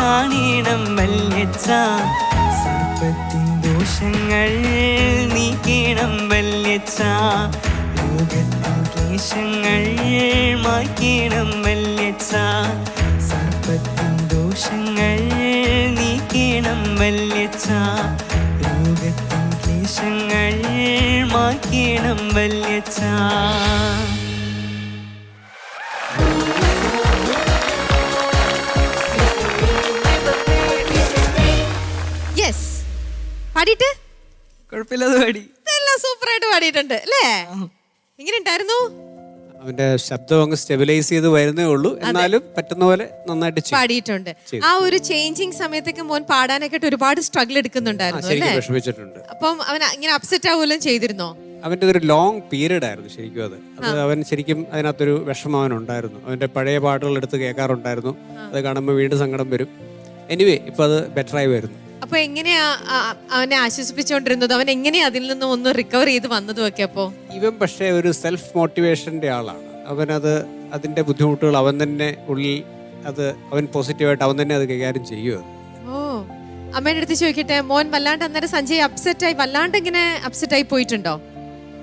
കാണണം വല്യച്ഛ സർപ്പത്തിൻ ദോഷങ്ങൾ നീക്കണം വല്യച്ഛ രോഗത്തിൻ ക്ലേശങ്ങൾ മായ്ക്കണം വല്യച്ഛ സർപ്പത്തിൻ ദോഷങ്ങൾ നീക്കണം വല്യച്ഛ രോഗത്തിൻ ക്ലേശങ്ങൾ മായ്ക്കണം വല്യച്ഛ. യെസ് പാടിയിട്ട് കുഴപ്പമില്ലാതെ പാടി. ഇതെല്ലാം സൂപ്പറായിട്ട് പാടിയിട്ടുണ്ട് അല്ലേ? എങ്ങനെ ഉണ്ടായിരുന്നു? അവന്റെ ശബ്ദം അങ്ങ് സ്റ്റെബിലൈസ് ചെയ്ത് വരുന്നേ ഉള്ളൂ, എന്നാലും പറ്റുന്ന പോലെ നന്നായിട്ട് പാടിയിട്ടുണ്ട്. ആ ഒരു ചേഞ്ചിങ് സമയത്തൊക്കെ മോൻ പാടാനൊക്കെ ഒരുപാട് സ്ട്രഗിൾ എടുക്കുന്നുണ്ടായിരുന്നു അല്ലേ? വിഷമിച്ചിട്ടുണ്ട്. അപ്പം അവൻ ഇങ്ങനെ അപ്സെറ്റ് ആവുമല്ലോ ചെയ്തിരുന്നോ? അവന്റെ ഒരു ലോങ് പീരീഡ് ആയിരുന്നു ശരിക്കും അത്. അവൻ ശരിക്കും അതിനകത്തൊരു വിഷമം അവനുണ്ടായിരുന്നു. അവന്റെ പഴയ പാട്ടുകൾ എടുത്ത് കേൾക്കാറുണ്ടായിരുന്നു. അത് കാണുമ്പോൾ വീണ്ടും സങ്കടം വരും. എനിവേ ഇപ്പൊ അത് ബെറ്ററായി വരുന്നു. അപ്പൊ എങ്ങനെയാ അവനെ ആശ്വസിപ്പിച്ചുകൊണ്ടിരുന്നത്? അവൻ എങ്ങനെയാ അതിൽ നിന്ന് ഒന്ന് റിക്കവർ ചെയ്ത് വന്നതും ഒക്കെ? അപ്പോ ഇവൻ പക്ഷേ ഒരു സെൽഫ് മോട്ടിവേഷന്റെ ആളാണ്. അവനത് അതിന്റെ ബുദ്ധിമുട്ടുകൾ അവൻ തന്നെ ഉള്ളിൽ അവൻ പോസിറ്റീവായിട്ട് അവൻ തന്നെ അത് കൈകാര്യം ചെയ്യുക. ഓ, അമ്മേന്റെ അടുത്ത് ചോദിക്കട്ടെ, മോൻ വല്ലാണ്ട് അന്നേരം സഞ്ജയ് അപ്സെറ്റായി വല്ലാണ്ട് ഇങ്ങനെ അപ്സെറ്റായി പോയിട്ടുണ്ടോ?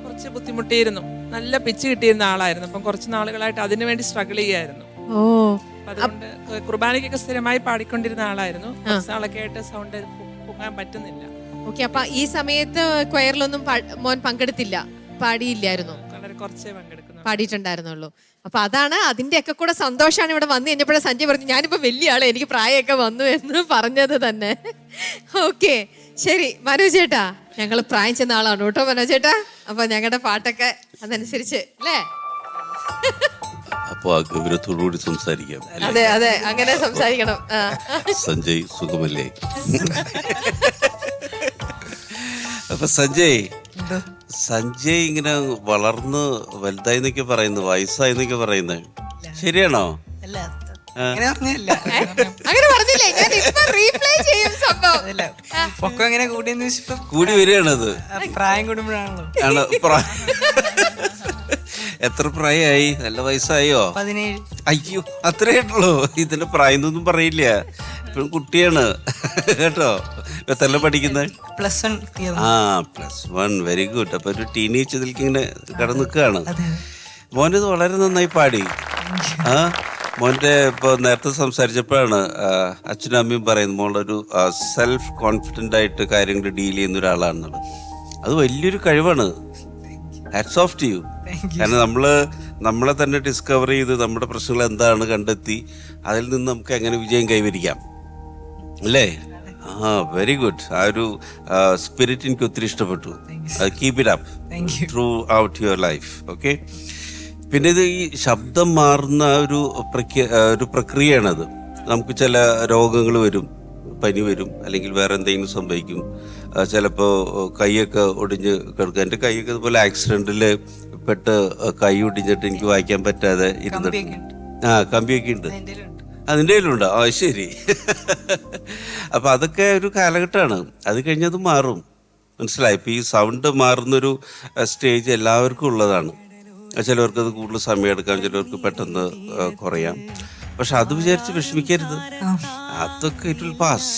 കുറച്ച് ബുദ്ധിമുട്ടിയിരുന്നു. നല്ല പിച്ച് കിട്ടിയിരുന്ന ആളായിരുന്നു. അപ്പം കുറച്ച് നാളുകളായിട്ട് അതിനു വേണ്ടി സ്ട്രഗിൾ ചെയ്യായിരുന്നു. ഓ, അതുകൊണ്ട് കുർബാനയ്ക്കൊക്കെ സ്ഥിരമായി പാടിക്കൊണ്ടിരുന്ന ആളായിരുന്നു. കുറച്ച് നാളൊക്കെ ആയിട്ട് സൗണ്ട് പൊങ്ങാൻ പറ്റുന്നില്ല. ഓക്കെ. അപ്പൊ ഈ സമയത്ത് ക്വയറിലൊന്നും മോൻ പങ്കെടുത്തില്ല, പാടിയില്ലായിരുന്നു? വളരെ കുറച്ചേ പങ്കെടുക്കുന്നു, പാടിയിട്ടുണ്ടായിരുന്നുള്ളൂ. അപ്പൊ അതാണ് അതിന്റെ ഒക്കെ കൂടെ സന്തോഷമാണ് ഇവിടെ വന്നു കഴിഞ്ഞപ്പോഴേ സഞ്ജയ് പറഞ്ഞു ഞാനിപ്പോ വലിയ ആളെ, എനിക്ക് പ്രായമൊക്കെ വന്നു എന്ന് പറഞ്ഞത് തന്നെ. ഓക്കെ, ശരി മനോജ് ചേട്ടാ, ഞങ്ങൾ പ്രായം ചെന്ന ആളാണ് കേട്ടോ മനോജ് ചേട്ടാ. അപ്പൊ ഞങ്ങളുടെ പാട്ടൊക്കെ അതനുസരിച്ച് അല്ലേ? അപ്പൊ ആ ഗൗരവത്തോടുകൂടി സംസാരിക്കാം. അതെ അതെ, അങ്ങനെ സംസാരിക്കണം. സഞ്ജയ് സുഖമല്ലേ? അപ്പൊ സഞ്ജയ് ഇങ്ങനെ വളർന്ന് വലുതായി എന്നൊക്കെ പറയുന്നു, വയസ്സായി എന്നൊക്കെ പറയുന്നത് ശരിയാണോ? അങ്ങനെ പറഞ്ഞില്ലേ? ഞാൻ ഇപ്പൊ റീപ്ലേ ചെയ്യും സംഭവം. പൊക്കം എങ്ങനെ കൂടി വരികയാണത്. പ്രായം കൂടുമ്പോഴാണല്ലോ. ആണ് എത്ര പ്രായമായി? നല്ല വയസ്സായോ? 17. അയ്യോ, അത്രേ ഉള്ളൂ. ഇതിന്റെ പ്രായം ഒന്നും പറയില്ല, ഇപ്പോഴും കുട്ടിയാണ് കേട്ടോ. എത്രല്ല പഠിക്കുന്നത്? +1 തീർന്നു. ആ +1, വെരി ഗുഡ്. അപ്പൊ ഒരു ടീനേജ് ഇതിലേക്ക് ഇങ്ങനെ കടന്നു നിൽക്കുകയാണ്. മോനിത് വളരെ നന്നായി പാടി. ആ മോൻ്റെ ഇപ്പോൾ നേരത്തെ സംസാരിച്ചപ്പോഴാണ് അച്ഛനും അമ്മയും പറയുന്നത് മോളൊരു സെൽഫ് കോൺഫിഡൻ്റ് ആയിട്ട് കാര്യങ്ങൾ ഡീൽ ചെയ്യുന്ന ഒരാളാണെന്നുള്ളത്. അത് വലിയൊരു കഴിവാണ്. Hats off to you. കാരണം നമ്മളെ തന്നെ ഡിസ്കവർ ചെയ്ത് നമ്മുടെ പ്രശ്നങ്ങൾ എന്താണ് കണ്ടെത്തി അതിൽ നിന്ന് നമുക്ക് എങ്ങനെ വിജയം കൈവരിക്കാം അല്ലേ? ആ വെരി ഗുഡ്. ആ ഒരു സ്പിരിറ്റ് എനിക്ക് ഒത്തിരി ഇഷ്ടപ്പെട്ടു. Keep it up through out your life. Okay. പിന്നെ ഇത് ഈ ശബ്ദം മാറുന്ന ഒരു പ്രക്രിയയാണത്. നമുക്ക് ചില രോഗങ്ങൾ വരും, പനി വരും, അല്ലെങ്കിൽ വേറെ എന്തെങ്കിലും സംഭവിക്കും. ചിലപ്പോൾ കൈയൊക്കെ ഒടിഞ്ഞ് കിടക്കുക. എൻ്റെ കൈയൊക്കെ ഇതുപോലെ ആക്സിഡൻറ്റിൽ പെട്ട് കൈ ഒടിഞ്ഞിട്ട് എനിക്ക് വായിക്കാൻ പറ്റാതെ ഇരുന്നിട്ട്. ആ കമ്പിയൊക്കെ ഉണ്ട്. അതിൻ്റെ കയ്യിലുണ്ടോ? ആ ശരി. അപ്പം അതൊക്കെ ഒരു കാലഘട്ടമാണ്. അത് കഴിഞ്ഞത് മാറും. മനസ്സിലായി? ഇപ്പം ഈ സൗണ്ട് മാറുന്നൊരു സ്റ്റേജ് എല്ലാവർക്കും ഉള്ളതാണ്. ചിലവർക്ക് അത് കൂടുതൽ സമയം എടുക്കാം, ചിലവർക്ക് പെട്ടെന്ന് കുറയാം. പക്ഷെ അത് വിചാരിച്ച് വിഷമിക്കരുത്. അതൊക്കെ ഇറ്റ് വിൽ പാസ്.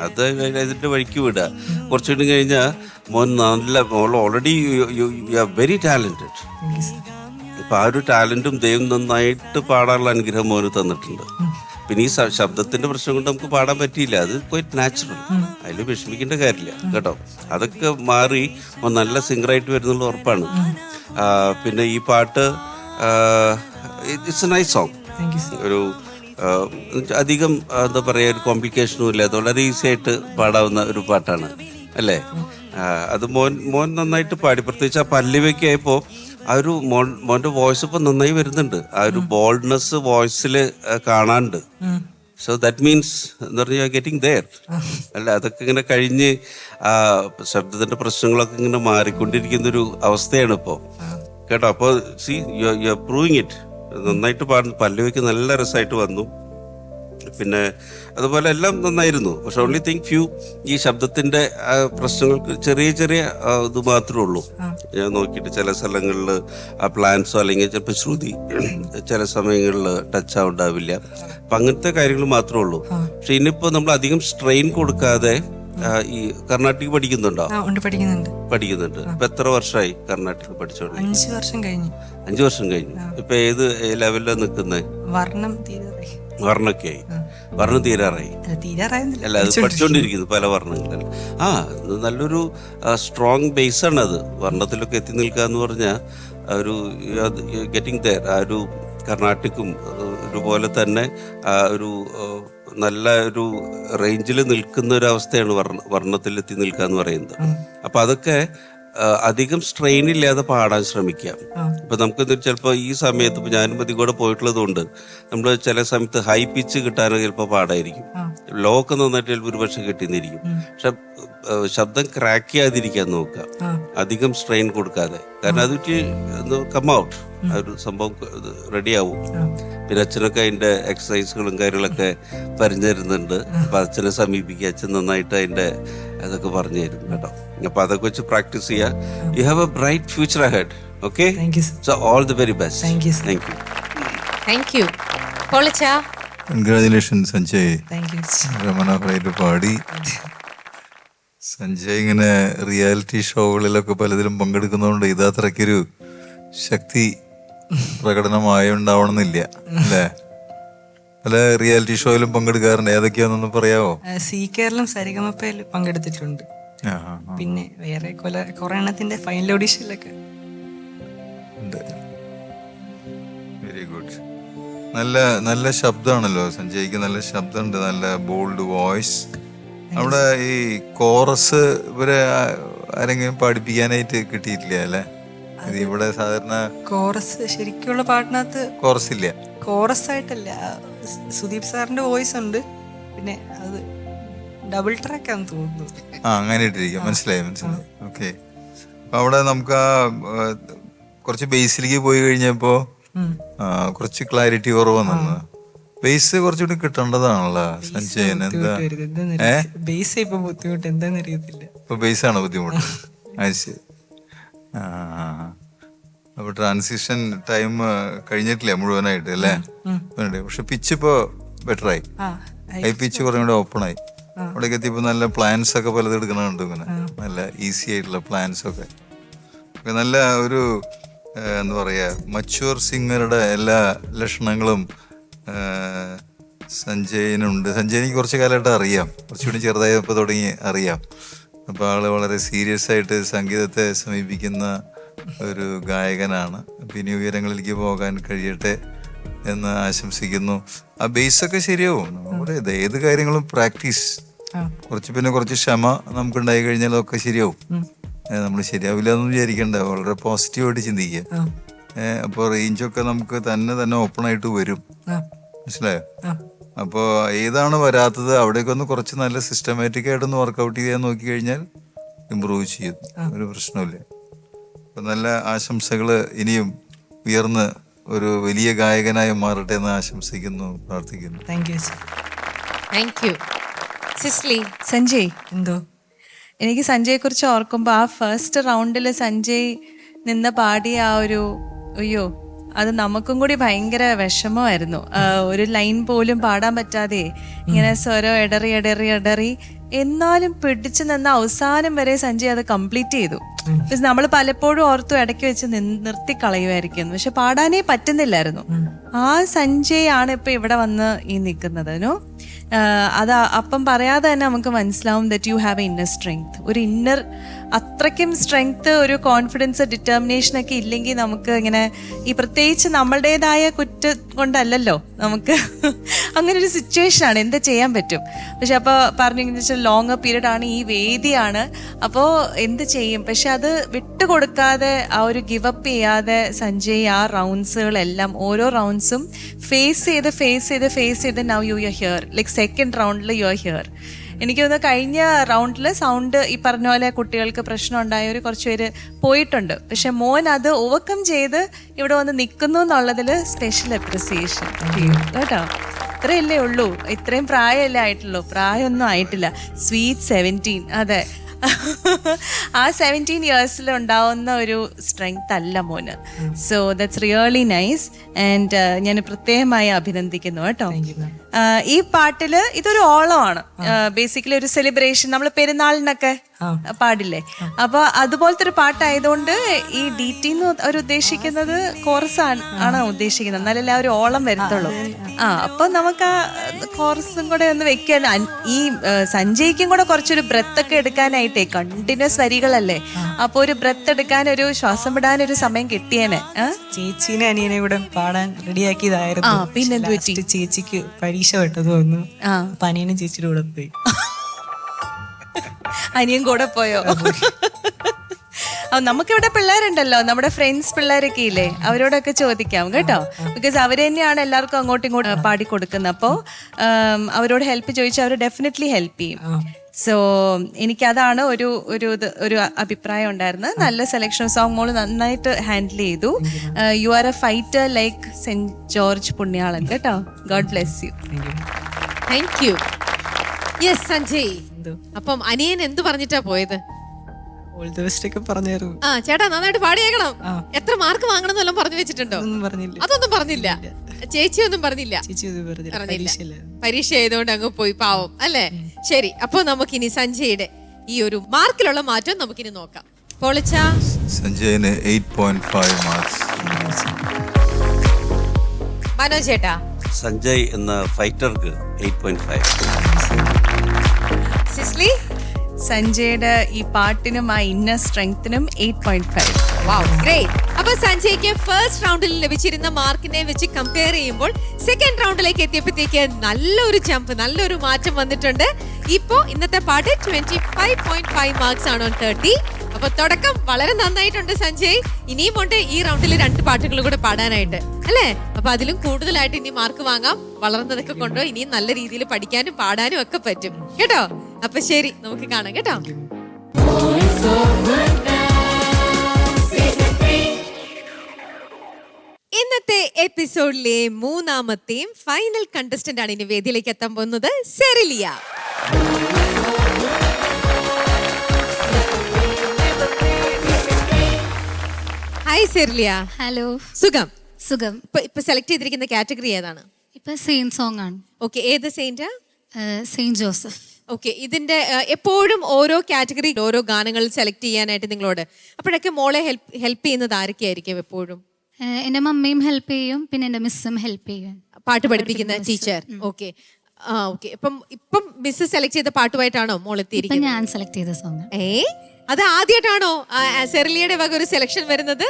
അത് അതിൻ്റെ വഴിക്ക് വിടുക. കുറച്ചുകൂടി കഴിഞ്ഞാൽ മോൾ already you are very talented. അപ്പം ആ ഒരു ടാലൻറ്റും ദൈവം നന്നായിട്ട് പാടാനുള്ള അനുഗ്രഹം മോന് തന്നിട്ടുണ്ട്. പിന്നെ ഈ ശബ്ദത്തിന്റെ പ്രശ്നം കൊണ്ട് നമുക്ക് പാടാൻ പറ്റിയില്ല. അത് ക്വൈറ്റ് നാച്ചുറൽ. അതിൽ വിഷമിക്കേണ്ട കാര്യമില്ല കേട്ടോ. അതൊക്കെ മാറി നല്ല സിംഗറായിട്ട് വരുന്നുള്ള ഉറപ്പാണ്. പിന്നെ ഈ പാട്ട് ഇറ്റ്സ് എ നൈസ് സോങ്. ഒരു അധികം എന്താ പറയുക, ഒരു കോംപ്ലിക്കേഷനും ഇല്ല. അത് വളരെ ഈസി ആയിട്ട് പാടാവുന്ന ഒരു പാട്ടാണ് അല്ലേ? അത് മോൻ നന്നായിട്ട് പാടി. പ്രത്യേകിച്ച് ആ പല്ലവിയൊക്കെ ആയപ്പോൾ ആ ഒരു മോൻ്റെ വോയിസ് ഇപ്പം നന്നായി വരുന്നുണ്ട്. ആ ഒരു ബോൾഡ്നെസ് വോയിസിൽ കാണാനുണ്ട്. സോ ദാറ്റ് മീൻസ് എന്ന് പറഞ്ഞാൽ ഗെറ്റിംഗ് ദെയർ അല്ല. അതൊക്കെ ഇങ്ങനെ കഴിഞ്ഞ് ആ ശബ്ദത്തിൻ്റെ പ്രശ്നങ്ങളൊക്കെ ഇങ്ങനെ മാറിക്കൊണ്ടിരിക്കുന്നൊരു അവസ്ഥയാണ് ഇപ്പോൾ കേട്ടോ. അപ്പോൾ C you are proving it. നന്നായിട്ട് പാടുന്നു. പല്ലവിക്ക് നല്ല രസമായിട്ട് വന്നു. പിന്നെ അതുപോലെ എല്ലാം നന്നായിരുന്നു. പക്ഷെ ഓൺലി തിങ്ക് ഫ്യൂ ഈ ശബ്ദത്തിൻ്റെ പ്രശ്നങ്ങൾക്ക് ചെറിയ ചെറിയ ഇത് മാത്രമേ ഉള്ളൂ. ഞാൻ നോക്കിയിട്ട് ചില സ്ഥലങ്ങളിൽ ആ പ്ലാൻസോ അല്ലെങ്കിൽ ചിലപ്പോൾ ശ്രുതി ചില സമയങ്ങളിൽ ടച്ച് ആവുണ്ടാവില്ല. അപ്പം അങ്ങനത്തെ കാര്യങ്ങൾ മാത്രമേ ഉള്ളൂ. പക്ഷെ ഇനിയിപ്പോൾ നമ്മൾ അധികം സ്ട്രെയിൻ കൊടുക്കാതെ ഈ കർണാട്ടിക് പഠിക്കുന്നുണ്ടോ? പഠിക്കുന്നുണ്ട്. ഇപ്പൊ എത്ര വർഷമായി കർണാട്ടിക് പഠിച്ചോണ്ട്? 5 വർഷം കഴിഞ്ഞു. 5 വർഷം കഴിഞ്ഞു. ഇപ്പൊ ഏത് ലെവലിലാണ് നിൽക്കുന്നത്? വർണ്ണം തീരാറായി. അല്ല, അത് പഠിച്ചോണ്ടിരിക്കുന്നു പല വർണ്ണങ്ങളിൽ. ആ നല്ലൊരു സ്ട്രോങ് ബേസാണ് അത്. വർണ്ണത്തിലൊക്കെ എത്തി നിൽക്കുക എന്ന് പറഞ്ഞാൽ ഒരു ഗെറ്റിംഗ് ദെയർ. ആ ഒരു കർണാട്ടിക്കും ഒരുപോലെ തന്നെ ആ ഒരു നല്ല ഒരു റേഞ്ചിൽ നിൽക്കുന്ന ഒരു അവസ്ഥയാണ് വർണ്ണത്തിലെത്തി നിൽക്കുക എന്ന് പറയുന്നത്. അപ്പം അതൊക്കെ അധികം സ്ട്രെയിൻ ഇല്ലാതെ പാടാൻ ശ്രമിക്കാം. ഇപ്പം നമുക്ക് ചിലപ്പോൾ ഈ സമയത്ത് ഇപ്പം ഞാനും മതി കൂടെ പോയിട്ടുള്ളത് കൊണ്ട് നമ്മൾ ചില സമയത്ത് ഹൈ പിച്ച് കിട്ടാനൊക്കെ ചിലപ്പോൾ പാടായിരിക്കും. ലോ ഒക്കെ നന്നായിട്ട് ചിലപ്പോൾ ഒരു പക്ഷെ കിട്ടിയെന്നിരിക്കും. പക്ഷെ ശബ്ദം ക്രാക്ക് ചെയ്യാതിരിക്കാൻ നോക്കുക, അധികം സ്ട്രെയിൻ കൊടുക്കാതെ. കാരണം അത് കം ഔട്ട്, ആ ഒരു സംഭവം റെഡിയാവും. പിന്നെ അച്ഛനൊക്കെ അതിൻ്റെ എക്സസൈസുകളും കാര്യങ്ങളൊക്കെ പറഞ്ഞു തരുന്നുണ്ട്. അപ്പം അച്ഛനെ സമീപിക്കുക. അച്ഛൻ നന്നായിട്ട് അതിൻ്റെ അതൊക്കെ പറഞ്ഞു തരും കേട്ടോ. അപ്പം അതൊക്കെ വെച്ച് പ്രാക്ടീസ് ചെയ്യുക. You have A bright future ahead. Okay, so all the very best. Thank U. Congratulation Sanjay. മനോഹരമായിട്ട് പാടി. സഞ്ജയ് ഇങ്ങനെ റിയാലിറ്റി ഷോകളിലൊക്കെ പലതിലും പങ്കെടുക്കുന്നതുകൊണ്ട് ഇതത്രയ്ക്കൊരു ശക്തി പ്രകടനമായുണ്ടാവണമെന്നില്ല അല്ലേ? പല റിയാലിറ്റി ഷോയിലും പങ്കെടുക്കാറുണ്ട്. ഏതൊക്കെയാണെന്നൊന്ന് പറയാവോ? സി കേരളം സരിഗമപ്പയിൽ പങ്കെടുത്തിട്ടുണ്ട്. പിന്നെ വേറെ കുറെ എണ്ണത്തിന്റെ ഫൈനൽ ഓഡീഷനിലൊക്കെ ഉണ്ട്. Very good. നല്ല ശബ്ദമാണല്ലോ സഞ്ജയ്ക്ക്. നല്ല ശബ്ദമുണ്ട്, നല്ല ബോൾഡ് വോയിസ്. അവിടെ ഈ കോറസ് ഇവരെ ആരെങ്കിലും പഠിപ്പിക്കാനായിട്ട് കിട്ടിയിട്ടില്ല അല്ലേ? ഇത് ഇവിടെ സാധാരണ കോറസ് ശരിക്കുള്ള പാട്ടിനകത്ത് കോറസ് ഇല്ല. കോറസ് ആയിട്ടല്ല, സുദീപ് സാറിന്റെ വോയിസ് ഉണ്ട്. പിന്നെ അത് ഡബിൾ ട്രാക്ക് ആണെന്ന് തോന്നുന്നു. അങ്ങനെ ഇട്ടിരിക്കും. മനസ്സിലായി. ഓക്കെ. അപ്പൊ അവിടെ നമുക്ക് ആ കുറച്ച് ബേസിലേക്ക് പോയി കഴിഞ്ഞപ്പോ കുറച്ച് ക്ലാരിറ്റി കുറവ് വന്നു. ബേസ് കുറച്ചുകൂടി കിട്ടേണ്ടതാണല്ലോ സഞ്ജയന്. എന്താ ബേസ് ഇപ്പൊ ബുദ്ധിമുട്ട് എന്താന്ന് അറിയത്തില്ല. ഇപ്പൊ ബേസ് ആണ് ബുദ്ധിമുട്ട്. അത് ശരി. അപ്പൊ ട്രാൻസിഷൻ ടൈം കഴിഞ്ഞിട്ടില്ല മുഴുവനായിട്ട് അല്ലേ? പക്ഷെ പിച്ച് ഇപ്പൊ ബെറ്ററായി. ഹൈ പിച്ച് കുറേ കൂടെ ഓപ്പൺ ആയി. അവിടേക്ക് എത്തിയപ്പോൾ നല്ല പ്ലാൻസ് ഒക്കെ പലത് എടുക്കണുണ്ട്. ഇങ്ങനെ നല്ല ഈസി ആയിട്ടുള്ള പ്ലാൻസ് ഒക്കെ നല്ല ഒരു എന്താ പറയുക, മച്യൂർ സിംഗറുടെ എല്ലാ ലക്ഷണങ്ങളും സഞ്ജയനുണ്ട്. സഞ്ജയനിക്ക് കുറച്ച് കാലമായിട്ട് അറിയാം, കുറച്ചുകൂടി ചെറുതായപ്പോൾ തുടങ്ങി അറിയാം. അപ്പോൾ ആള് വളരെ സീരിയസ് ആയിട്ട് സംഗീതത്തെ സമീപിക്കുന്ന ഒരു ഗായകനാണ്. അപ്പോൾ ഇനി ഉയരങ്ങളിലേക്ക് പോകാൻ കഴിയട്ടെ എന്ന് ആശംസിക്കുന്നു. ആ ബേസൊക്കെ ശരിയാവും. നമ്മുടെ ഏത് കാര്യങ്ങളും പ്രാക്ടീസ്, കുറച്ച് ക്ഷമ നമുക്കുണ്ടായി കഴിഞ്ഞാൽ ഒക്കെ ശരിയാവും. നമ്മൾ ശരിയാവില്ല എന്ന് വിചാരിക്കണ്ട, വളരെ പോസിറ്റീവായിട്ട് ചിന്തിക്കുക. അപ്പോൾ റേഞ്ചൊക്കെ നമുക്ക് തന്നെ ഓപ്പൺ ആയിട്ട് വരും. മനസ്സിലായോ? അപ്പോൾ ഏതാണ് വരാത്തത് അവിടേക്ക് ഒന്ന് കുറച്ച് നല്ല സിസ്റ്റമാറ്റിക് ആയിട്ടൊന്ന് വർക്കൗട്ട് ചെയ്യാൻ നോക്കി കഴിഞ്ഞാൽ ഇമ്പ്രൂവ് ചെയ്യും, ഒരു പ്രശ്നമില്ല. അപ്പം നല്ല ആശംസകൾ. ഇനിയും ഉയർന്ന് ഒരു വലിയ ഗായകനായി മാറട്ടെ എന്ന് ആശംസിക്കുന്നു, പ്രാർത്ഥിക്കുന്നു. Thank you. സിസ്ലി. സഞ്ജയ്, എന്തോ എനിക്ക് സഞ്ജയെ കുറിച്ച് ഓർക്കുമ്പോൾ ആ ഫസ്റ്റ് റൗണ്ടിൽ സഞ്ജയ് നിന്ന് പാടിയ ആ ഒരു അയ്യോ, അത് നമുക്കും കൂടി ഭയങ്കര വിഷമമായിരുന്നു. ഒരു ലൈൻ പോലും പാടാൻ പറ്റാതെ ഇങ്ങനെ സ്വരം ഇടറി എന്നാലും പിടിച്ചു നിന്ന് അവസാനം വരെ സഞ്ജയ് അത് കംപ്ലീറ്റ് ചെയ്തു. നമ്മൾ പലപ്പോഴും ഓർത്തു ഇടയ്ക്ക് വെച്ച് നിർത്തി കളയുമായിരിക്കും, പക്ഷെ പാടാനേ പറ്റുന്നില്ലായിരുന്നു. ആ സഞ്ജയ് ആണ് ഇപ്പൊ ഇവിടെ വന്ന് ഈ നിൽക്കുന്നതിനോ. അത് അപ്പം പറയാതെ തന്നെ നമുക്ക് മനസ്സിലാവും that you have A inner strength. ഒരു ഇന്നർ അത്രയ്ക്കും സ്ട്രെങ്ത്, ഒരു കോൺഫിഡൻസ്, ഡിറ്റർമിനേഷൻ ഒക്കെ ഇല്ലെങ്കിൽ നമുക്ക് ഇങ്ങനെ ഈ പ്രത്യേകിച്ച് നമ്മളുടേതായ കുറ്റം കൊണ്ടല്ലല്ലോ, നമുക്ക് അങ്ങനെ ഒരു സിറ്റുവേഷൻ ആണ്, എന്താ ചെയ്യാൻ പറ്റും. പക്ഷെ അപ്പോൾ പറഞ്ഞു ലോങ് പീരീഡ് ആണ്, ഈ വേദിയാണ്, അപ്പോൾ എന്ത് ചെയ്യും. പക്ഷെ അത് വിട്ടുകൊടുക്കാതെ, ആ ഒരു ഗിവ് അപ്പ് ചെയ്യാതെ സഞ്ജയ് ആ റൗണ്ട്സുകളെല്ലാം ഓരോ റൗണ്ട്സും ഫേസ് ചെയ്ത് now you are here. Like second റൗണ്ടിൽ യു ആർ ഹിയർ. എനിക്ക് തോന്നുന്നു കഴിഞ്ഞ റൗണ്ടിൽ സൗണ്ട് ഈ പറഞ്ഞ പോലെ കുട്ടികൾക്ക് പ്രശ്നം ഉണ്ടായവർ കുറച്ച് പേര് പോയിട്ടുണ്ട്. പക്ഷെ മോൻ അത് ഓവർകം ചെയ്ത് ഇവിടെ വന്ന് നിൽക്കുന്നു എന്നുള്ളതിൽ സ്പെഷ്യൽ അപ്രിസിയേഷൻ കേട്ടോ. ഇത്രയല്ലേ ഉള്ളൂ, ഇത്രയും പ്രായമല്ലേ ആയിട്ടുള്ളൂ, പ്രായമൊന്നും ആയിട്ടില്ല. സ്വീറ്റ് 17. അതെ, ആ 17 ഇയേഴ്സിൽ ഉണ്ടാവുന്ന ഒരു സ്ട്രെങ്ത് അല്ല മോന്. So that's really nice. And ഞാൻ പ്രത്യേകമായി അഭിനന്ദിക്കുന്നു കേട്ടോ. ഈ പാട്ടില് ഇതൊരു ഓളമാണ്, ബേസിക്കലി ഒരു സെലിബ്രേഷൻ. നമ്മൾ പെരുന്നാളിനൊക്കെ പാടില്ലേ, അപ്പൊ അതുപോലത്തെ ഒരു പാട്ടായതുകൊണ്ട് ഈ DT എന്ന് അവർ ഉദ്ദേശിക്കുന്നത് കോറസ് ആണ് ഉദ്ദേശിക്കുന്നത്, എന്നാലല്ലേ ആ ഒരു ഓളം വരത്തുള്ളൂ. അപ്പൊ നമുക്ക് ആ കോറസും കൂടെ ഒന്ന് വെക്കാൻ, ഈ സഞ്ജയ്ക്കും കൂടെ കുറച്ചൊരു ബ്രെത്ത് ഒക്കെ എടുക്കാനായിട്ടേ, കണ്ടിന്യൂസ് വരികളല്ലേ, അപ്പൊ ഒരു ബ്രെത്ത് എടുക്കാൻ, ഒരു ശ്വാസം വിടാൻ ഒരു സമയം കിട്ടിയേനെ. ചേച്ചീനെ അനിയനെ കൂടെ പാടാൻ റെഡിയാക്കിയതായിരുന്നു. പിന്നെ ചേച്ചിക്ക് പരീക്ഷ പെട്ടത് വന്നു, അപ്പൊ അനിയനും ചേച്ചിയുടെ കൂടെ പോയി. അനിയൻ കൂടെ പോയോ? നമുക്കിവിടെ പിള്ളേരുണ്ടല്ലോ, നമ്മുടെ ഫ്രണ്ട്സ് പിള്ളേരൊക്കെ ഇല്ലേ, അവരോടൊക്കെ ചോദിക്കാം കേട്ടോ. ബിക്കോസ് അവർ തന്നെയാണ് എല്ലാവർക്കും അങ്ങോട്ടും ഇങ്ങോട്ടും പാടിക്കൊടുക്കുന്നത്. അപ്പോൾ അവരോട് ഹെൽപ്പ് ചോദിച്ചാൽ അവർ ഡെഫിനറ്റ്ലി ഹെൽപ്പ് ചെയ്യും. സോ എനിക്കതാണ് ഒരു അഭിപ്രായം ഉണ്ടായിരുന്നത്. നല്ല സെലക്ഷൻ സോങ് മോള് നന്നായിട്ട് ഹാൻഡിൽ ചെയ്തു. You are a fighter like saint George പുണ്യാളൻ കേട്ടോ. God bless you. Thank you. Yes Sanjay, അപ്പം അനിയൻ എന്ത് പറഞ്ഞിട്ടാ പോയത്? ഓൾ ദി ബെസ്റ്റ് ഒക്കെ പറഞ്ഞായിരുന്നു. ചേട്ടാ നന്നായിട്ട് പാടിയേക്കണം, എത്ര മാർക്ക് വാങ്ങണം എന്നെല്ലാം പറഞ്ഞു വെച്ചിട്ടുണ്ടോ? അതൊന്നും പറഞ്ഞില്ല. ചേച്ചി ഒന്നും പറഞ്ഞില്ല. പരീക്ഷ ചെയ്തുകൊണ്ട് അങ്ങ് പോയി, പാവം അല്ലേ? ശരി, അപ്പൊ നമുക്കിനി സഞ്ജയുടെ ഈ ഒരു മാർക്കിലുള്ള മാറ്റം നമുക്കിനി നോക്കാം. പൊളിച്ച സഞ്ജയന് 8.5 മാർക്സ്. മനോജ് ചേട്ടാ? സഞ്ജയ് എന്ന ഫൈറ്റർക്ക് 8.5. സിസ്ലി? സഞ്ജയുടെ ഈ പാട്ടിനും ആ ഇന്നർ സ്ട്രെങ്ത്തിനും 8.5. Wow, great. അപ്പൊ സഞ്ജയ്ക്ക് ഫസ്റ്റ് റൗണ്ടിൽ ലഭിച്ചിരുന്ന മാർക്കിനെ വെച്ച് കമ്പയർ ചെയ്യുമ്പോൾ സെക്കൻഡ് റൗണ്ടിലേക്ക് എത്തിയപ്പോഴത്തേക്ക് നല്ലൊരു ജമ്പ്, നല്ലൊരു മാറ്റം വന്നിട്ടുണ്ട്. ഇപ്പോ ഇന്നത്തെ പാട്ട് 25.5 മാർക്സ് ആണ് 30. അപ്പൊ തുടക്കം വളരെ നന്നായിട്ടുണ്ട് സഞ്ജയ്. ഇനിയും ഉണ്ട് ഈ റൗണ്ടിൽ 2 പാട്ടുകൾ കൂടെ പാടാനായിട്ട് അല്ലേ? അപ്പൊ അതിലും കൂടുതലായിട്ട് ഇനി മാർക്ക് വാങ്ങാം. വളർന്നതൊക്കെ കൊണ്ടോ ഇനിയും നല്ല രീതിയിൽ പഠിക്കാനും പാടാനും ഒക്കെ പറ്റും കേട്ടോ. അപ്പൊ ശരി, നമുക്ക് കാണാം കേട്ടോ. ഇന്നത്തെ എപ്പിസോഡിലെ 3ാമത്തെയും ഫൈനൽ കണ്ടസ്റ്റന്റ് ആണ് ഇനി വേദിയിലേക്ക് എത്താൻ പോകുന്നത്, സെറിലിയ. ഹായ് സെറിലിയ. ഹലോ. സുഖം? സുഖം. ഇപ്പൊ സെലക്ട് ചെയ്തിരിക്കുന്ന കാറ്റഗറി ഏതാണ്? ഇപ്പൊ സെയിന്റ് സോങ് ആണ്. ഓക്കെ, ഏത് സെയിന്റ്? Saint Joseph. ഓക്കെ, ഇതിന്റെ എപ്പോഴും ഓരോ കാറ്റഗറി ഓരോ ഗാനങ്ങൾ സെലക്ട് ചെയ്യാനായിട്ട് നിങ്ങളോട് അപ്പോഴൊക്കെ മോളെ ഹെൽപ്പ് ചെയ്യുന്നത് ആരൊക്കെയായിരിക്കും എപ്പോഴും? എൻ്റെ മമ്മിയും ഹെൽപ്പ് ചെയ്യും, പിന്നെ എൻ്റെ മിസ്സും ഹെൽപ്പ് ചെയ്യും. പാട്ട് പഠിപ്പിക്കുന്ന ടീച്ചർ. Okay okay. ഇപ്പം മിസ് സെലക്ട് ചെയ്ത പാട്ടുമായിട്ടാണോ മോൾ ഇപ്പം എത്തിയിരിക്കുന്നത്? ഞാൻ സെലക്ട് ചെയ്ത സോങ്. അത് ആദ്യമായിട്ടാണോ സെറിലിയുടെ വക ഒരു സെലക്ഷൻ വരുന്നത്?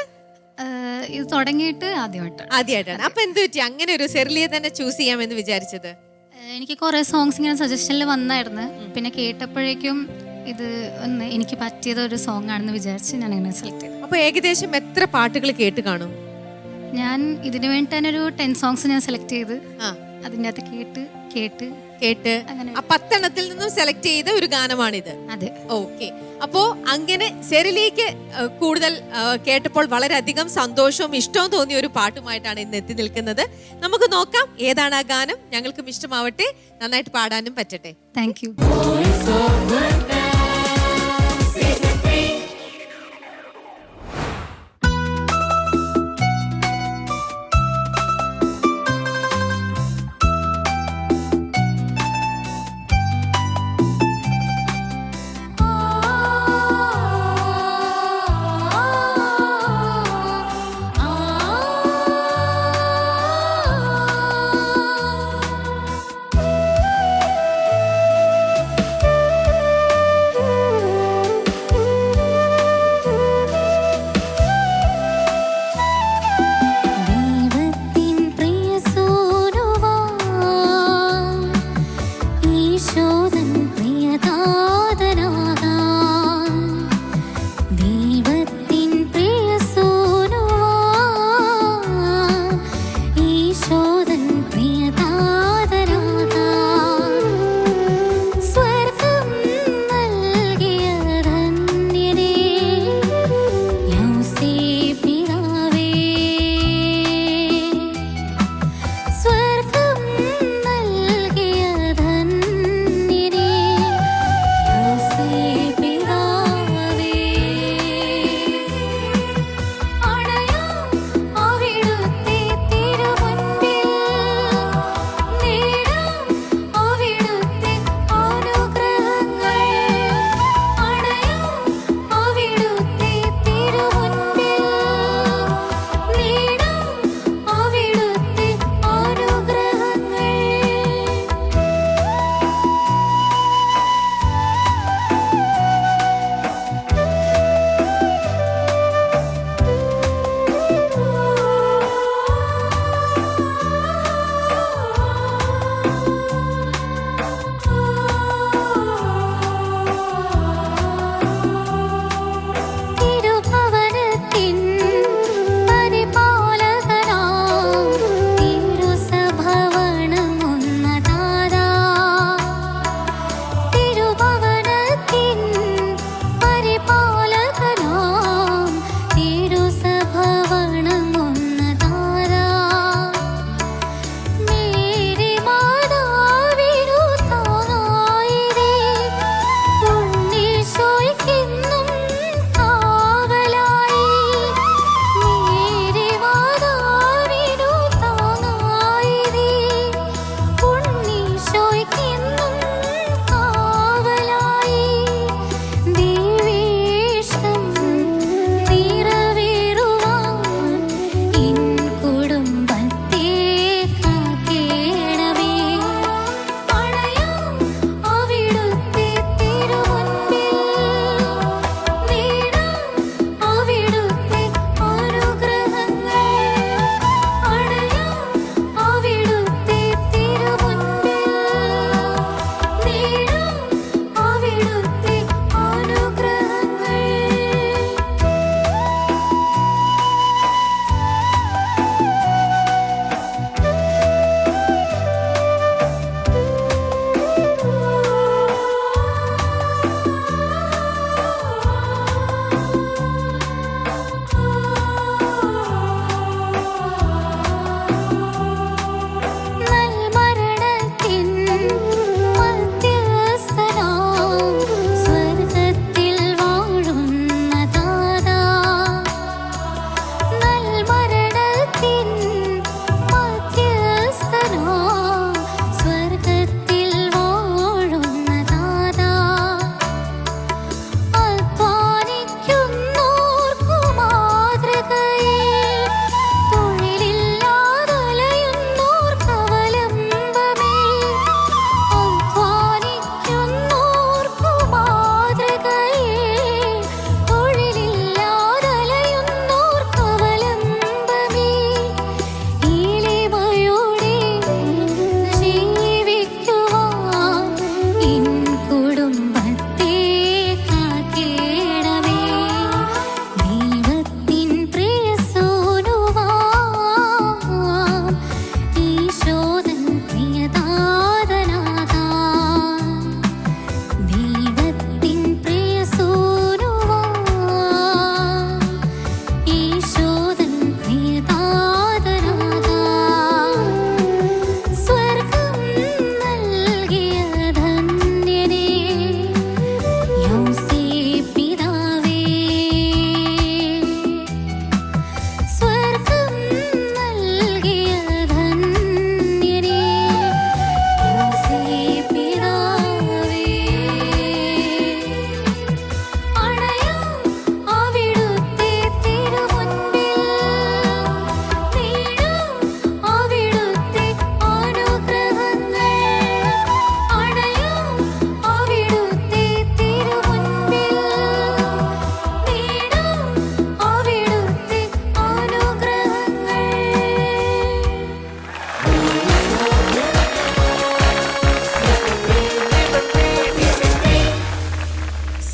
ഇത് തുടങ്ങിയിട്ട് ആദ്യമായിട്ടാണ്. അപ്പൊ എന്ത് പറ്റി അങ്ങനെ ഒരു സെറിലിയെ തന്നെ ചൂസ് ചെയ്യാമെന്ന് വിചാരിച്ചത്? എനിക്ക് കുറേ സോങ്സ് ഇങ്ങനെ സജഷനിൽ വന്നായിരുന്നു. പിന്നെ കേട്ടപ്പോഴേക്കും ഇത് ഒന്ന് എനിക്ക് പറ്റിയത് ഒരു സോങ് ആണെന്ന് വിചാരിച്ച് ഞാൻ അങ്ങനെ സെലക്ട് ചെയ്തു. അപ്പൊ ഏകദേശം എത്ര പാട്ടുകൾ കേട്ട് കാണും? ഞാൻ ഇതിനു വേണ്ടി തന്നെ ഒരു 10 സോങ്സ് ഞാൻ സെലക്ട് ചെയ്ത് അതിൻ്റെ അകത്ത് കേട്ട് അങ്ങനെ ആ 10 എണ്ണത്തിൽ നിന്നും സെലക്ട് ചെയ്ത ഒരു ഗാനമാണിത്. അതെ. ഓക്കെ. അപ്പോ അങ്ങനെ സെറിലേക്ക് കൂടുതൽ കേട്ടപ്പോൾ വളരെയധികം സന്തോഷവും ഇഷ്ടവും തോന്നിയ ഒരു പാട്ടുമായിട്ടാണ് ഇന്ന് എത്തി നിൽക്കുന്നത്. നമുക്ക് നോക്കാം ഏതാണ് ആ ഗാനം. ഞങ്ങൾക്കും ഇഷ്ടമാവട്ടെ, നന്നായിട്ട് പാടാനും പറ്റട്ടെ. Thank you.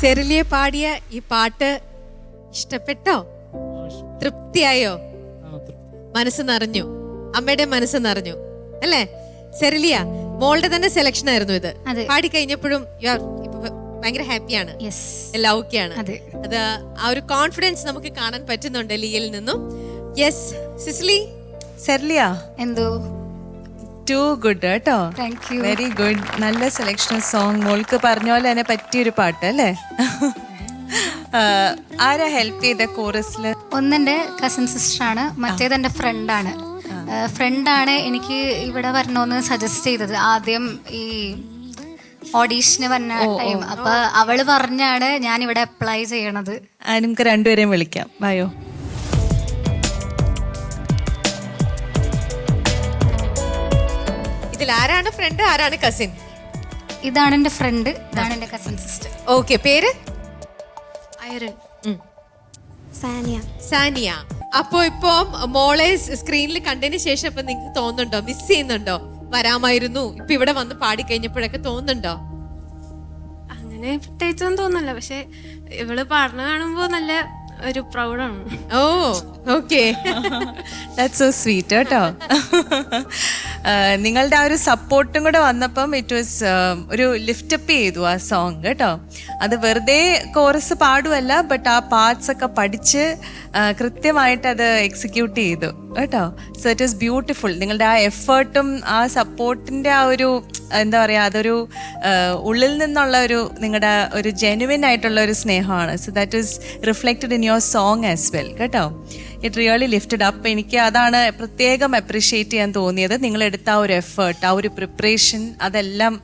സെറിലിയെ പാടിയ ഈ പാട്ട് ഇഷ്ടപ്പെട്ടോ? തൃപ്തിയായോ? മനസ്സ് നിറഞ്ഞു, അമ്മയുടെ മനസ്സ് നിറഞ്ഞു അല്ലേ? സെറിലിയ, മോളുടെ തന്നെ സെലക്ഷൻ ആയിരുന്നു ഇത്. അതെ. പാടി കഴിഞ്ഞപ്പോഴും ഭയങ്കര ഹാപ്പിയാണ്, യെസ്. എല്ലാം ഓക്കെയാണ്. അതെ. അത് ആ ഒരു കോൺഫിഡൻസ് നമുക്ക് കാണാൻ പറ്റുന്നുണ്ട് ലിയയിൽ നിന്നും. യെസ് സിസ്ലി. സെർലിയ, എന്തോ ടു ഗുഡ് കേട്ടോ. Thank U. Very good. നല്ല സെലക്ഷൻ ഓഫ് സോങ്. മോൾക്ക് പറഞ്ഞ പോലെ തന്നെ പറ്റിയൊരു പാട്ട് അല്ലേ? ആരാ ഹെൽപ്പ് ചെയ്ത കോറസിൽ? ഒന്നെൻ്റെ കസിൻ സിസ്റ്ററാണ്, മറ്റേത് എൻ്റെ ഫ്രണ്ടാണ്. ഫ്രണ്ടാണ് എനിക്ക് ഇവിടെ വരണമെന്ന് സജസ്റ്റ് ചെയ്തത് ആദ്യം ഈ ഓഡീഷന് വന്ന ടൈം. അപ്പൊ അവള് പറഞ്ഞാണ് ഞാൻ ഇവിടെ അപ്ലൈ ചെയ്യണത്. നമുക്ക് രണ്ടുപേരെയും വിളിക്കാം, വായോ. ഇതിൽ ആരാണ് ഫ്രണ്ട്, ആരാണ് കസിൻ? ഇതാണ് എൻ്റെ ഫ്രണ്ട്, ഇതാണ് എൻ്റെ കസിൻ സിസ്റ്റർ. ഓക്കെ, പേര്? ഐറൻ. സാനിയ. സാനിയ. അപ്പൊ ഇപ്പൊ മോളെ സ്ക്രീനിൽ കണ്ടതിന് ശേഷം ഇപ്പൊ നിങ്ങക്ക് തോന്നുന്നുണ്ടോ, മിസ് ചെയ്യുന്നുണ്ടോ? വരാമായിരുന്നു, ഇപ്പൊ ഇവിടെ വന്ന് പാടി കഴിഞ്ഞപ്പോഴൊക്കെ തോന്നുന്നുണ്ടോ? അങ്ങനെ പ്രത്യേകിച്ചൊന്നും തോന്നല്ല, പക്ഷെ ഇവള് പാടുന്ന കാണുമ്പോ നല്ല ഒരു പ്രൗഡാണ്. ഓ ഓക്കെ. ദാറ്റ്സ് സോ സ്വീറ്റ് കേട്ടോ. നിങ്ങളുടെ ആ ഒരു സപ്പോർട്ടും കൂടെ വന്നപ്പം ഇറ്റ് വാസ് ഒരു ലിഫ്റ്റപ്പ് ചെയ്തു ആ സോങ് കേട്ടോ. അത് വെറുതെ കോറസ് പാടുമല്ല, ബട്ട് ആ പാർട്സ് ഒക്കെ പഠിച്ച് കൃത്യമായിട്ട് അത് എക്സിക്യൂട്ട് ചെയ്തു കേട്ടോ. So it was beautiful. നിങ്ങളുടെ ആ എഫേർട്ടും ആ സപ്പോർട്ടിൻ്റെ ആ ഒരു എന്താ പറയുക, അതൊരു ഉള്ളിൽ നിന്നുള്ള ഒരു നിങ്ങളുടെ ഒരു ജെനുവിൻ ആയിട്ടുള്ള ഒരു സ്നേഹമാണ്. So that is reflected in your song as well കേട്ടോ. It really lifted up. എനിക്ക് അതാണ് പ്രത്യേകം അപ്രിഷ്യേറ്റ് ചെയ്യാൻ തോന്നിയത്. നിങ്ങളെടുത്ത ആ ഒരു എഫേർട്ട്, ആ ഒരു പ്രിപ്പറേഷൻ, അതെല്ലാം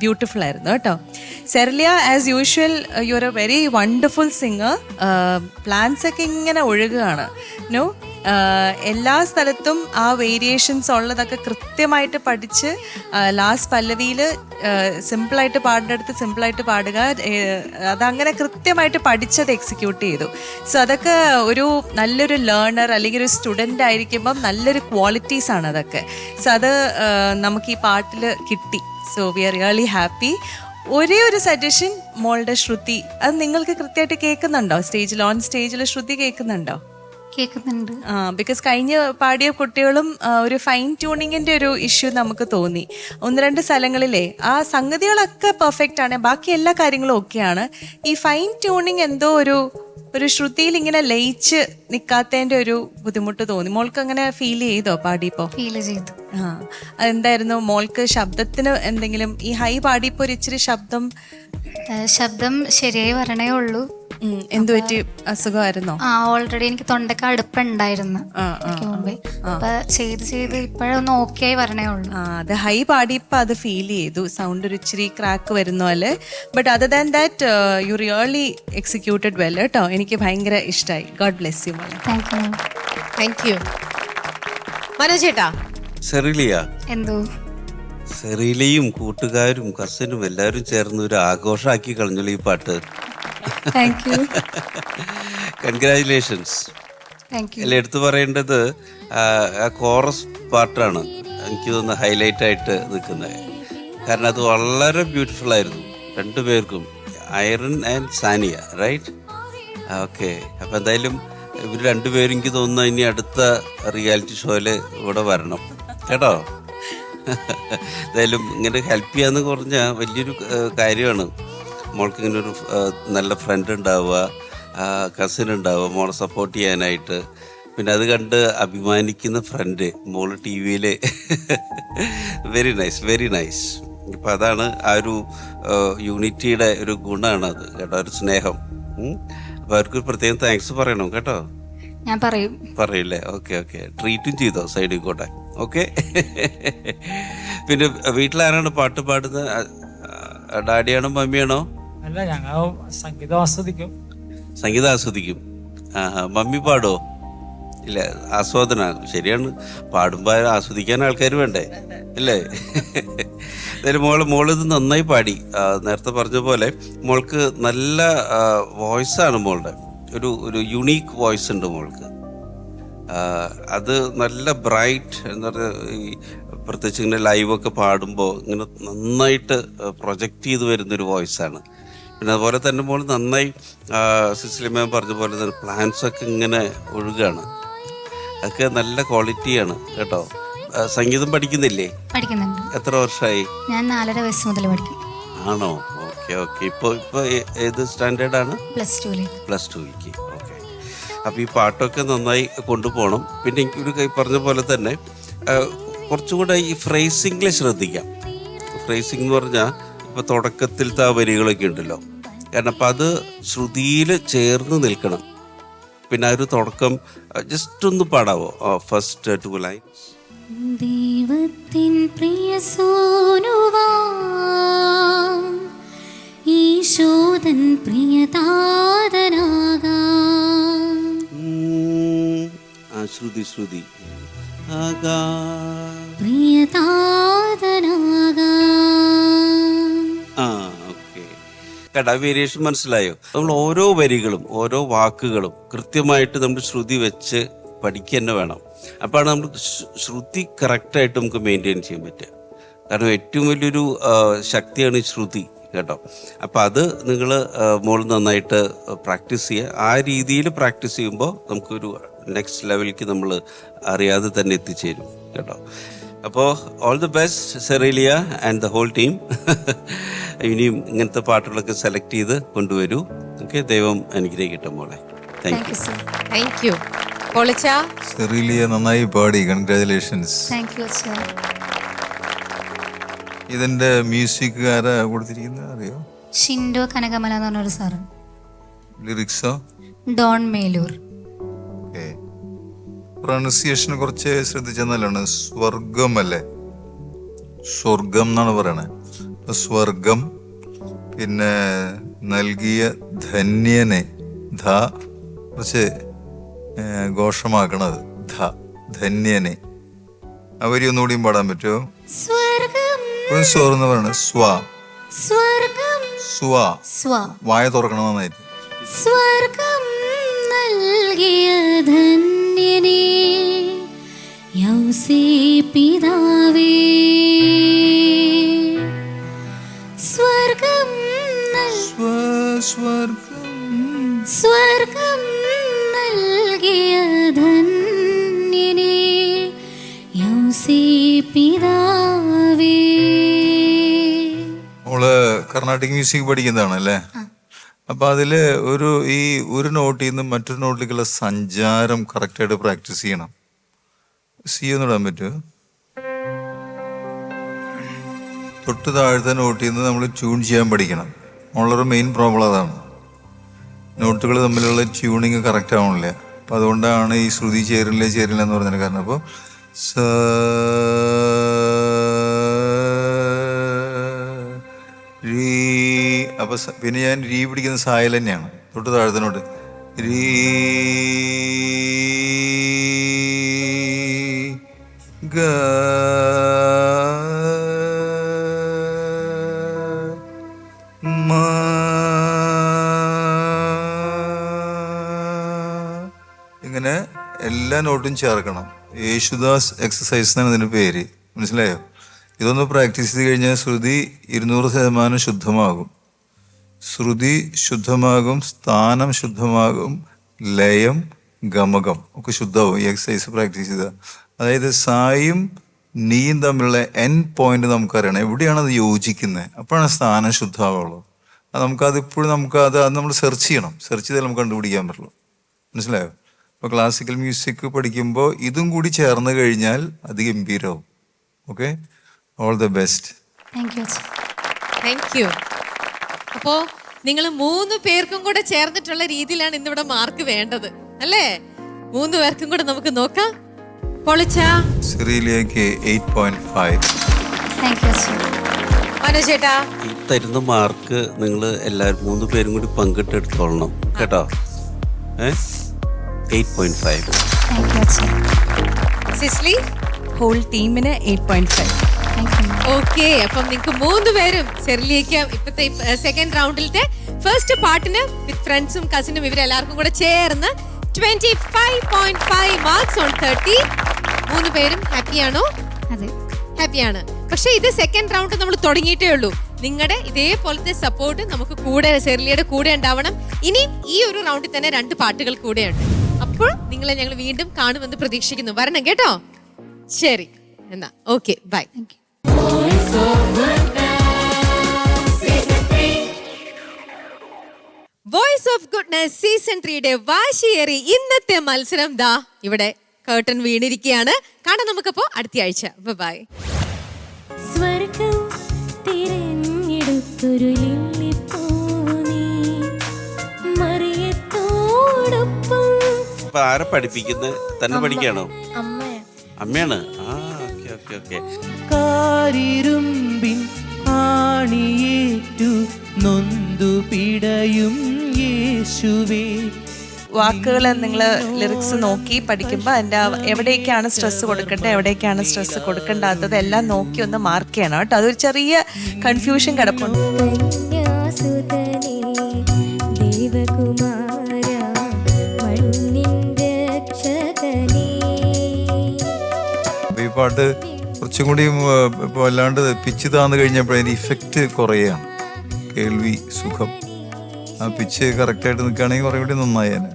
ബ്യൂട്ടിഫുൾ ആയിരുന്നു കേട്ടോ. സെർലിയ, as usual you are a very wonderful singer. Plans ഒക്കെ ഇങ്ങനെ ഒഴുകുകയാണ്. നോ, എല്ലാ സ്ഥലത്തും ആ വേരിയേഷൻസ് ഉള്ളതൊക്കെ കൃത്യമായിട്ട് പഠിച്ച് ലാസ്റ്റ് പല്ലവിയിൽ സിമ്പിളായിട്ട് പാടേണ്ടടുത്ത് സിമ്പിളായിട്ട് പാടുക, അതങ്ങനെ കൃത്യമായിട്ട് പഠിച്ചത് എക്സിക്യൂട്ട് ചെയ്തു. സോ അതൊക്കെ ഒരു നല്ലൊരു ലേണർ അല്ലെങ്കിൽ ഒരു സ്റ്റുഡൻ്റ് ആയിരിക്കുമ്പം നല്ലൊരു ക്വാളിറ്റീസ് ആണ് അതൊക്കെ. സോ അത് നമുക്ക് ഈ പാട്ടിൽ കിട്ടി. So we are really happy. ഒരേ ഒരു സജഷൻ, മോളുടെ ശ്രുതി, അത് നിങ്ങൾക്ക് കൃത്യമായിട്ട് കേൾക്കുന്നുണ്ടോ? ഓൺ സ്റ്റേജിൽ ശ്രുതി കേൾക്കുന്നുണ്ടോ? കേൾക്കുന്നുണ്ട്. ബിക്കോസ് കഴിഞ്ഞ് പാടിയ കുട്ടികളും ഒരു ഫൈൻ ട്യൂണിങ്ങിന്റെ ഒരു ഇഷ്യൂ നമുക്ക് തോന്നി. ഒന്ന് രണ്ട് സ്ഥലങ്ങളിലെ ആ സംഗതികളൊക്കെ പെർഫെക്റ്റ് ആണ്, ബാക്കി എല്ലാ കാര്യങ്ങളും ഓക്കെയാണ്. ഈ ഫൈൻ ട്യൂണിങ് എന്തോ ഒരു ശ്രുതിയിൽ ഇങ്ങനെ ലയിച്ച് നിൽക്കാത്തതിന്റെ ഒരു ബുദ്ധിമുട്ട് തോന്നി. മോൾക്ക് അങ്ങനെ ഫീൽ ചെയ്തോ പാടിയപ്പോ? ഫീൽ ചെയ്തു. അതെന്തായിരുന്നു മോൾക്ക് ശബ്ദത്തിന് എന്തെങ്കിലും, ഈ ഹൈ പാടിയപ്പോ ഒരു ഇച്ചിരി ശബ്ദം ശരിയായി വരണേ ഉള്ളൂ. എന്തു പറ്റി, അസുഖമായിരുന്നോ? ഓൾറെഡി എനിക്ക് തൊണ്ടക്ക് അടുപ്പുണ്ടായിരുന്നു മുമ്പേ. അപ്പൊ ചെയ്ത് ഇപ്പോഴൊന്ന് ഓക്കെ ആയി വരണേ ഉള്ളൂ. അത് ഹൈ പാടിയപ്പോ അത് ഫീൽ ചെയ്തു, സൗണ്ട് ഒരു ഇച്ചിരി ക്രാക്ക് വരുന്ന പോലെ. But other than that you really executed well കേട്ടോ. എനിക്ക് ഭയങ്കര ഇഷ്ടമായി. ഗോഡ് ബ്ലെസ് യു മോളെ. Thank you. മനോജ് ചേട്ടാ. സെറിലിയ, എന്തോ സെറിലയും കൂട്ടുകാരും കസിനും എല്ലാവരും ചേർന്ന് ഒരു ആഘോഷമാക്കി കളഞ്ഞു ഈ പാട്ട്. Thank you. കൺഗ്രാറ്റുലേഷൻസ്. അല്ല, എടുത്തു പറയേണ്ടത് ആ കോറസ് പാട്ടാണ് എനിക്ക് തോന്നുന്നത് ഹൈലൈറ്റ് ആയിട്ട് നിൽക്കുന്നത്. കാരണം അത് വളരെ ബ്യൂട്ടിഫുൾ ആയിരുന്നു രണ്ടുപേർക്കും, ഐറൻ ആൻഡ് സാനിയ, റൈറ്റ്? ഓക്കെ. അപ്പം എന്തായാലും ഇവർ രണ്ടുപേരും എനിക്ക് തോന്നുന്നു ഇനി അടുത്ത റിയാലിറ്റി ഷോയിൽ ഇവിടെ വരണം കേട്ടോ. എന്തായാലും ഇങ്ങനെ ഹെൽപ്പ് ചെയ്യാന്ന് പറഞ്ഞാൽ വലിയൊരു കാര്യമാണ്. മോൾക്ക് ഇങ്ങനെ ഒരു നല്ല ഫ്രണ്ട് ഉണ്ടാവുക, കസിൻ ഉണ്ടാവുക മോളെ സപ്പോർട്ട് ചെയ്യാനായിട്ട്. പിന്നെ അത് കണ്ട് അഭിമാനിക്കുന്ന ഫ്രണ്ട് മോള് ടി വിയിൽ. Very nice, very nice. ഇപ്പം അതാണ് ആ ഒരു യൂണിറ്റിയുടെ ഒരു ഗുണമാണ് അത് കേട്ടോ, ഒരു സ്നേഹം. അപ്പം അവർക്ക് പ്രത്യേകം താങ്ക്സ് പറയണം കേട്ടോ. ഞാൻ പറയില്ലേ? ഓക്കെ. ട്രീറ്റും ചെയ്തോ സൈഡിൽ കൂടെ? ഓക്കെ. പിന്നെ വീട്ടിലാരാണ് പാട്ട് പാടുന്നത്? ഡാഡിയാണോ മമ്മിയാണോ? അല്ല, ഞങ്ങൾ സംഗീതം ആസ്വദിക്കും. സംഗീതം ആസ്വദിക്കും. മമ്മി പാടോ? ഇല്ല, ആസ്വാദന. ശരിയാണ്, പാടുമ്പോൾ ആസ്വദിക്കാൻ ആൾക്കാർ വേണ്ടേ അല്ലേ? എന്തായാലും മോളിത് നന്നായി പാടി. നേരത്തെ പറഞ്ഞ പോലെ മോൾക്ക് നല്ല വോയിസാണ് മോളുടെ. ഒരു യുണീക്ക് വോയിസ് ഉണ്ട് മോൾക്ക്. അത് നല്ല ബ്രൈറ്റ് എന്താ പറയുക, ഈ പ്രത്യേകിച്ച് ഇങ്ങനെ ലൈവൊക്കെ പാടുമ്പോൾ ഇങ്ങനെ നന്നായിട്ട് പ്രൊജക്റ്റ് ചെയ്ത് വരുന്നൊരു വോയിസാണ്. പിന്നെ അതുപോലെ തന്നെ മോൾ നന്നായി സിസിലി മാം പറഞ്ഞ പോലെ തന്നെ പ്ലാൻസൊക്കെ ഇങ്ങനെ ഒഴുകാണ്. അതൊക്കെ നല്ല ക്വാളിറ്റിയാണ് കേട്ടോ. സംഗീതം പഠിക്കുന്നില്ലേ? പഠിക്കുന്നുണ്ട്. എത്ര വർഷമായി? ഞാൻ 4.5 വയസ്സ് മുതൽ പഠിക്കും. ആണോ? Okay okay. ഇപ്പോൾ ഏത് സ്റ്റാൻഡേർഡാണ്? +2. +2ലേക്ക്. ഓക്കെ. അപ്പോൾ ഈ പാട്ടൊക്കെ നന്നായി കൊണ്ടുപോകണം. പിന്നെ എനിക്കൊരു പറഞ്ഞ പോലെ തന്നെ കുറച്ചുകൂടെ ഈ ഫ്രേസിംഗിൽ ശ്രദ്ധിക്കാം. ഫ്രേസിംഗ് എന്ന് പറഞ്ഞാൽ ഇപ്പോൾ തുടക്കത്തിലത്തെ ആ വരികളൊക്കെ ഉണ്ടല്ലോ, കാരണം അപ്പം അത് ശ്രുതിയിൽ ചേർന്ന് നിൽക്കണം. പിന്നെ ആ ഒരു തുടക്കം ജസ്റ്റ് ഒന്ന് പാടാവോ? First 2 lines. ദൈവത്തിൻ പ്രിയ സോനുവാം ഈശോദൻ പ്രിയതാതനാകാം. ശ്രുതി പ്രിയതാതനാകാം. ഓക്കെ. കേട്ടോ, വേരിയേഷൻ മനസ്സിലായോ? നമ്മൾ ഓരോ വരികളും ഓരോ വാക്കുകളും കൃത്യമായിട്ട് നമ്മൾ ശ്രുതി വെച്ച് പഠിക്കുക തന്നെ വേണം. അപ്പോഴാണ് നമുക്ക് ശ്രുതി കറക്റ്റായിട്ട് നമുക്ക് മെയിൻറ്റെയിൻ ചെയ്യാൻ പറ്റുക. കാരണം ഏറ്റവും വലിയൊരു ശക്തിയാണ് ഈ ശ്രുതി കേട്ടോ. അപ്പം അത് നിങ്ങൾ മോൾ നന്നായിട്ട് പ്രാക്ടീസ് ചെയ്യുക. ആ രീതിയിൽ പ്രാക്ടീസ് ചെയ്യുമ്പോൾ നമുക്കൊരു നെക്സ്റ്റ് ലെവലിലേക്ക് നമ്മൾ അറിയാതെ തന്നെ എത്തിച്ചേരും കേട്ടോ. അപ്പോൾ ഓൾ ദി ബെസ്റ്റ് സെറീലിയ ആൻഡ് ദ ഹോൾ ടീം. ഇനിയും ഇങ്ങനത്തെ പാട്ടുകളൊക്കെ സെലക്ട് ചെയ്ത് കൊണ്ടുവരൂ. ഓക്കെ, ദൈവം അനുഗ്രഹിക്കട്ടെ മോളെ. Thank U. Thank U. പൊളിച്ച സെറീലിയ നന്നായി പാടി. കൺഗ്രാജുലേഷൻസ്. താങ്ക് യു അച്ഛാ. ഇതിന്റെ മ്യൂസിക് ആരാ കൊടുത്തിരിക്കുന്നത് അറിയോ? ഷിൻഡോ കനകമല എന്ന് പറഞ്ഞൊരു സാറ്. ലിറിക്സോ? ഡോൺ മേലൂർ. പ്രൊണൗൺസിയേഷൻ കുറച്ച് ശ്രദ്ധിച്ചാൽ നല്ലതാണ്. സ്വർഗം അല്ലേ? സ്വർഗം എന്നാണ് പറയണേ. സ്വർഗം. പിന്നെ നൽകിയ ധന്യനെ ധ കുറച്ച് ഘോഷമാക്കണത്. ധന്യനെ. അവരി ഒന്നുകൂടിയും പാടാൻ പറ്റുമോ? സ്വർ എന്ന് പറയണ സ്വ. സ്വ. വായ തുറക്കണം നന്നായിട്ട്. സ്വർഗം നൽകിയ ധന്യനേ യൗസേപിതാവേ. സ്വർഗം സ്വർഗം നൽകിയ ധന്യനേ യൗസേപിതാവേ. മോള് കർണാട്ടിക് മ്യൂസിക് പഠിക്കുന്നതാണ് അല്ലേ? അപ്പൊ അതില് ഒരു നോട്ടിൽ നിന്ന് മറ്റൊരു നോട്ടിലേക്കുള്ള സഞ്ചാരം കറക്റ്റായിട്ട് പ്രാക്ടീസ് ചെയ്യണം. സി ഒന്ന് ഇടാൻ പറ്റുമോ? തൊട്ട് താഴത്തെ നോട്ടിൽ നിന്ന് നമ്മൾ ട്യൂൺ ചെയ്യാൻ പഠിക്കണം. നമ്മളൊരു മെയിൻ പ്രോബ്ലം അതാണ്. നോട്ടുകൾ തമ്മിലുള്ള ട്യൂണിങ് കറക്റ്റ് ആവണില്ല. അപ്പം അതുകൊണ്ടാണ് ഈ ശ്രുതി ചേരില്ല എന്ന് പറഞ്ഞത്. കാരണം അപ്പോൾ അപ്പൊ പിന്നെ ഞാൻ രീ പിടിക്കുന്ന സായൽ തന്നെയാണ്. തൊട്ട് താഴത്തെ നോട്ട് രീ ഗ. ഇങ്ങനെ എല്ലാ നോട്ടും ചേർക്കണം. യേശുദാസ് എക്സസൈസ് എന്നാണ് ഇതിൻ്റെ പേര്. മനസ്സിലായോ? ഇതൊന്ന് പ്രാക്ടീസ് ചെയ്ത് കഴിഞ്ഞാൽ ശ്രുതി 200% ശുദ്ധമാകും. ശ്രുതി ശുദ്ധമാകും, സ്ഥാനം ശുദ്ധമാകും, ലയം ഗമകം ഒക്കെ ശുദ്ധമാകും ഈ എക്സസൈസ് പ്രാക്ടീസ് ചെയ്താൽ. അതായത് സായും നീയും തമ്മിലുള്ള എൻ പോയിന്റ് നമുക്കറിയണം. എവിടെയാണ് അത് യോജിക്കുന്നത്, അപ്പോഴാണ് സ്ഥാനം ശുദ്ധമാവുള്ളൂ. അത് നമുക്കതിപ്പോഴും അത് നമ്മൾ സെർച്ച് ചെയ്യണം. സെർച്ച് ചെയ്താൽ നമുക്ക് കണ്ടുപിടിക്കാൻ പറ്റുള്ളൂ. മനസ്സിലായോ? അപ്പോൾ ക്ലാസിക്കൽ മ്യൂസിക് പഠിക്കുമ്പോൾ ഇതും കൂടി ചേർന്ന് കഴിഞ്ഞാൽ അത് ഗംഭീരമാവും. Okay, all the best. Thank you. അപ്പോ നിങ്ങൾ 3 പേർക്കും കൂടെ ചേർന്നിട്ടുള്ള രീതിയിലാണ് ഇന്നിവിടെ മാർക്ക് വേണ്ടത് അല്ലേ? 3 പേർക്കും കൂടെ നമുക്ക് നോക്കാം. പൊളിച്ച സെറീലിയക്ക് 8.5. മനോജേട്ടാ, ഈ തരുന്ന മാർക്ക് നിങ്ങൾ എല്ലാവരും 3 പേരും കൂടി പങ്കിട്ടെടുത്തോളണം കേട്ടോ. 8.5. സിസ്ലി ഹോൾ ടീമിന് 8.5. ഓക്കെ. അപ്പം നിങ്ങൾക്ക് 3 പേരും സെറിലിയേക്ക് ഇപ്പത്തെ സെക്കൻഡ് റൗണ്ടിലത്തെ ഫസ്റ്റ് പാർട്ടിന് വിത്ത് ഫ്രണ്ട്സും കസിനും ഇവരെല്ലാവർക്കും കൂടെ ചേർന്ന് 25.5 മാർക്സ് ഓൺ 30. 3 പേരും ഹാപ്പിയാണോ? അതെ, ഹാപ്പിയാണ്. പക്ഷെ ഇത് സെക്കൻഡ് റൗണ്ട് നമ്മൾ തുടങ്ങിയിട്ടേ ഉള്ളൂ. നിങ്ങളുടെ ഇതേപോലത്തെ സപ്പോർട്ട് നമുക്ക് കൂടെ സെർലിയുടെ കൂടെ ഉണ്ടാവണം. ഇനി ഈ ഒരു റൗണ്ടിൽ തന്നെ 2 പാട്ടുകൾ കൂടെയുണ്ട്. അപ്പോൾ നിങ്ങളെ ഞങ്ങൾ വീണ്ടും കാണുമെന്ന് പ്രതീക്ഷിക്കുന്നു. വരണം കേട്ടോ. ശരി എന്നാ okay bye. Voice of goodness season 3യുടെ വാശിയേറി ഇന്നത്തെ മത്സരം ദാ ഇവിടെ കേർട്ടൻ വീണിരിക്കുകയാണ്. കാണാം നമുക്കപ്പോ അടുത്ത ആഴ്ച. ബൈ. സ്വർഗം തിരഞ്ഞെടുത്തൊരു ലില്ലിപ്പൂവേ മറിയത്തോടൊപ്പം. ഇപ്പൊ ആരെ പഠിപ്പിക്കുന്നത്? തന്നെ പഠിക്കാണോ? അമ്മയാണ്. ആ ഓക്കെ ഓക്കെ ഓക്കെ. കാരിരുമ്പിൻ ആണിയേറ്റു നൊന്തു പിടയും യേശുവേ. വാക്കുകൾ നിങ്ങൾ ലിറിക്സ് നോക്കി പഠിക്കുമ്പോൾ അതിൻ്റെ എവിടേക്കാണ് സ്ട്രെസ് കൊടുക്കേണ്ടത്, എവിടേക്കാണ് സ്ട്രെസ് കൊടുക്കേണ്ടാത്തത് എല്ലാം നോക്കി ഒന്ന് മാർക്ക് ചെയ്യണം കേട്ടോ. അതൊരു ചെറിയ കൺഫ്യൂഷൻ കിടപ്പുണ്ട്. ഈ പാട്ട് കുറച്ചും കൂടി ഇപ്പോൾ വല്ലാണ്ട് പിച്ച് താന്ന് കഴിഞ്ഞപ്പോൾ അതിൻ്റെ ഇഫക്റ്റ് കുറയാണ്. കേൾവി സുഖം. ആ പിച്ച് കറക്റ്റായിട്ട് നിൽക്കുകയാണെങ്കിൽ കുറേ കൂടി നന്നായേനെ.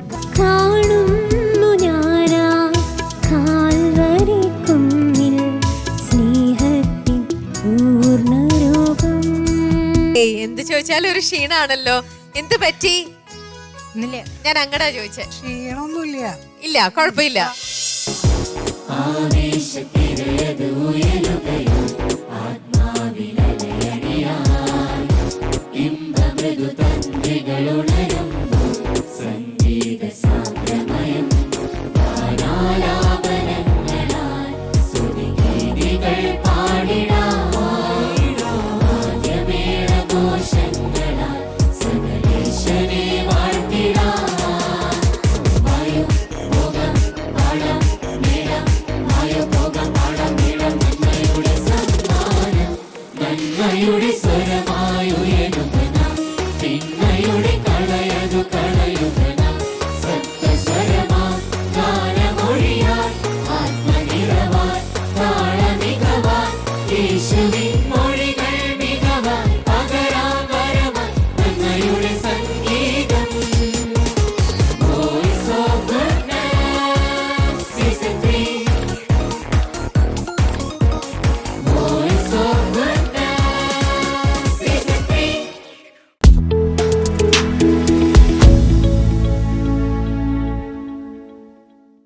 എന്ത് ചോദിച്ചാലും ഒരു ക്ഷീണാണല്ലോ. എന്ത് പറ്റി? ഞാൻ അങ്ങടാ ചോദിച്ചേ. ക്ഷീണമൊന്നുമില്ല. ഇല്ല കുഴപ്പമില്ല.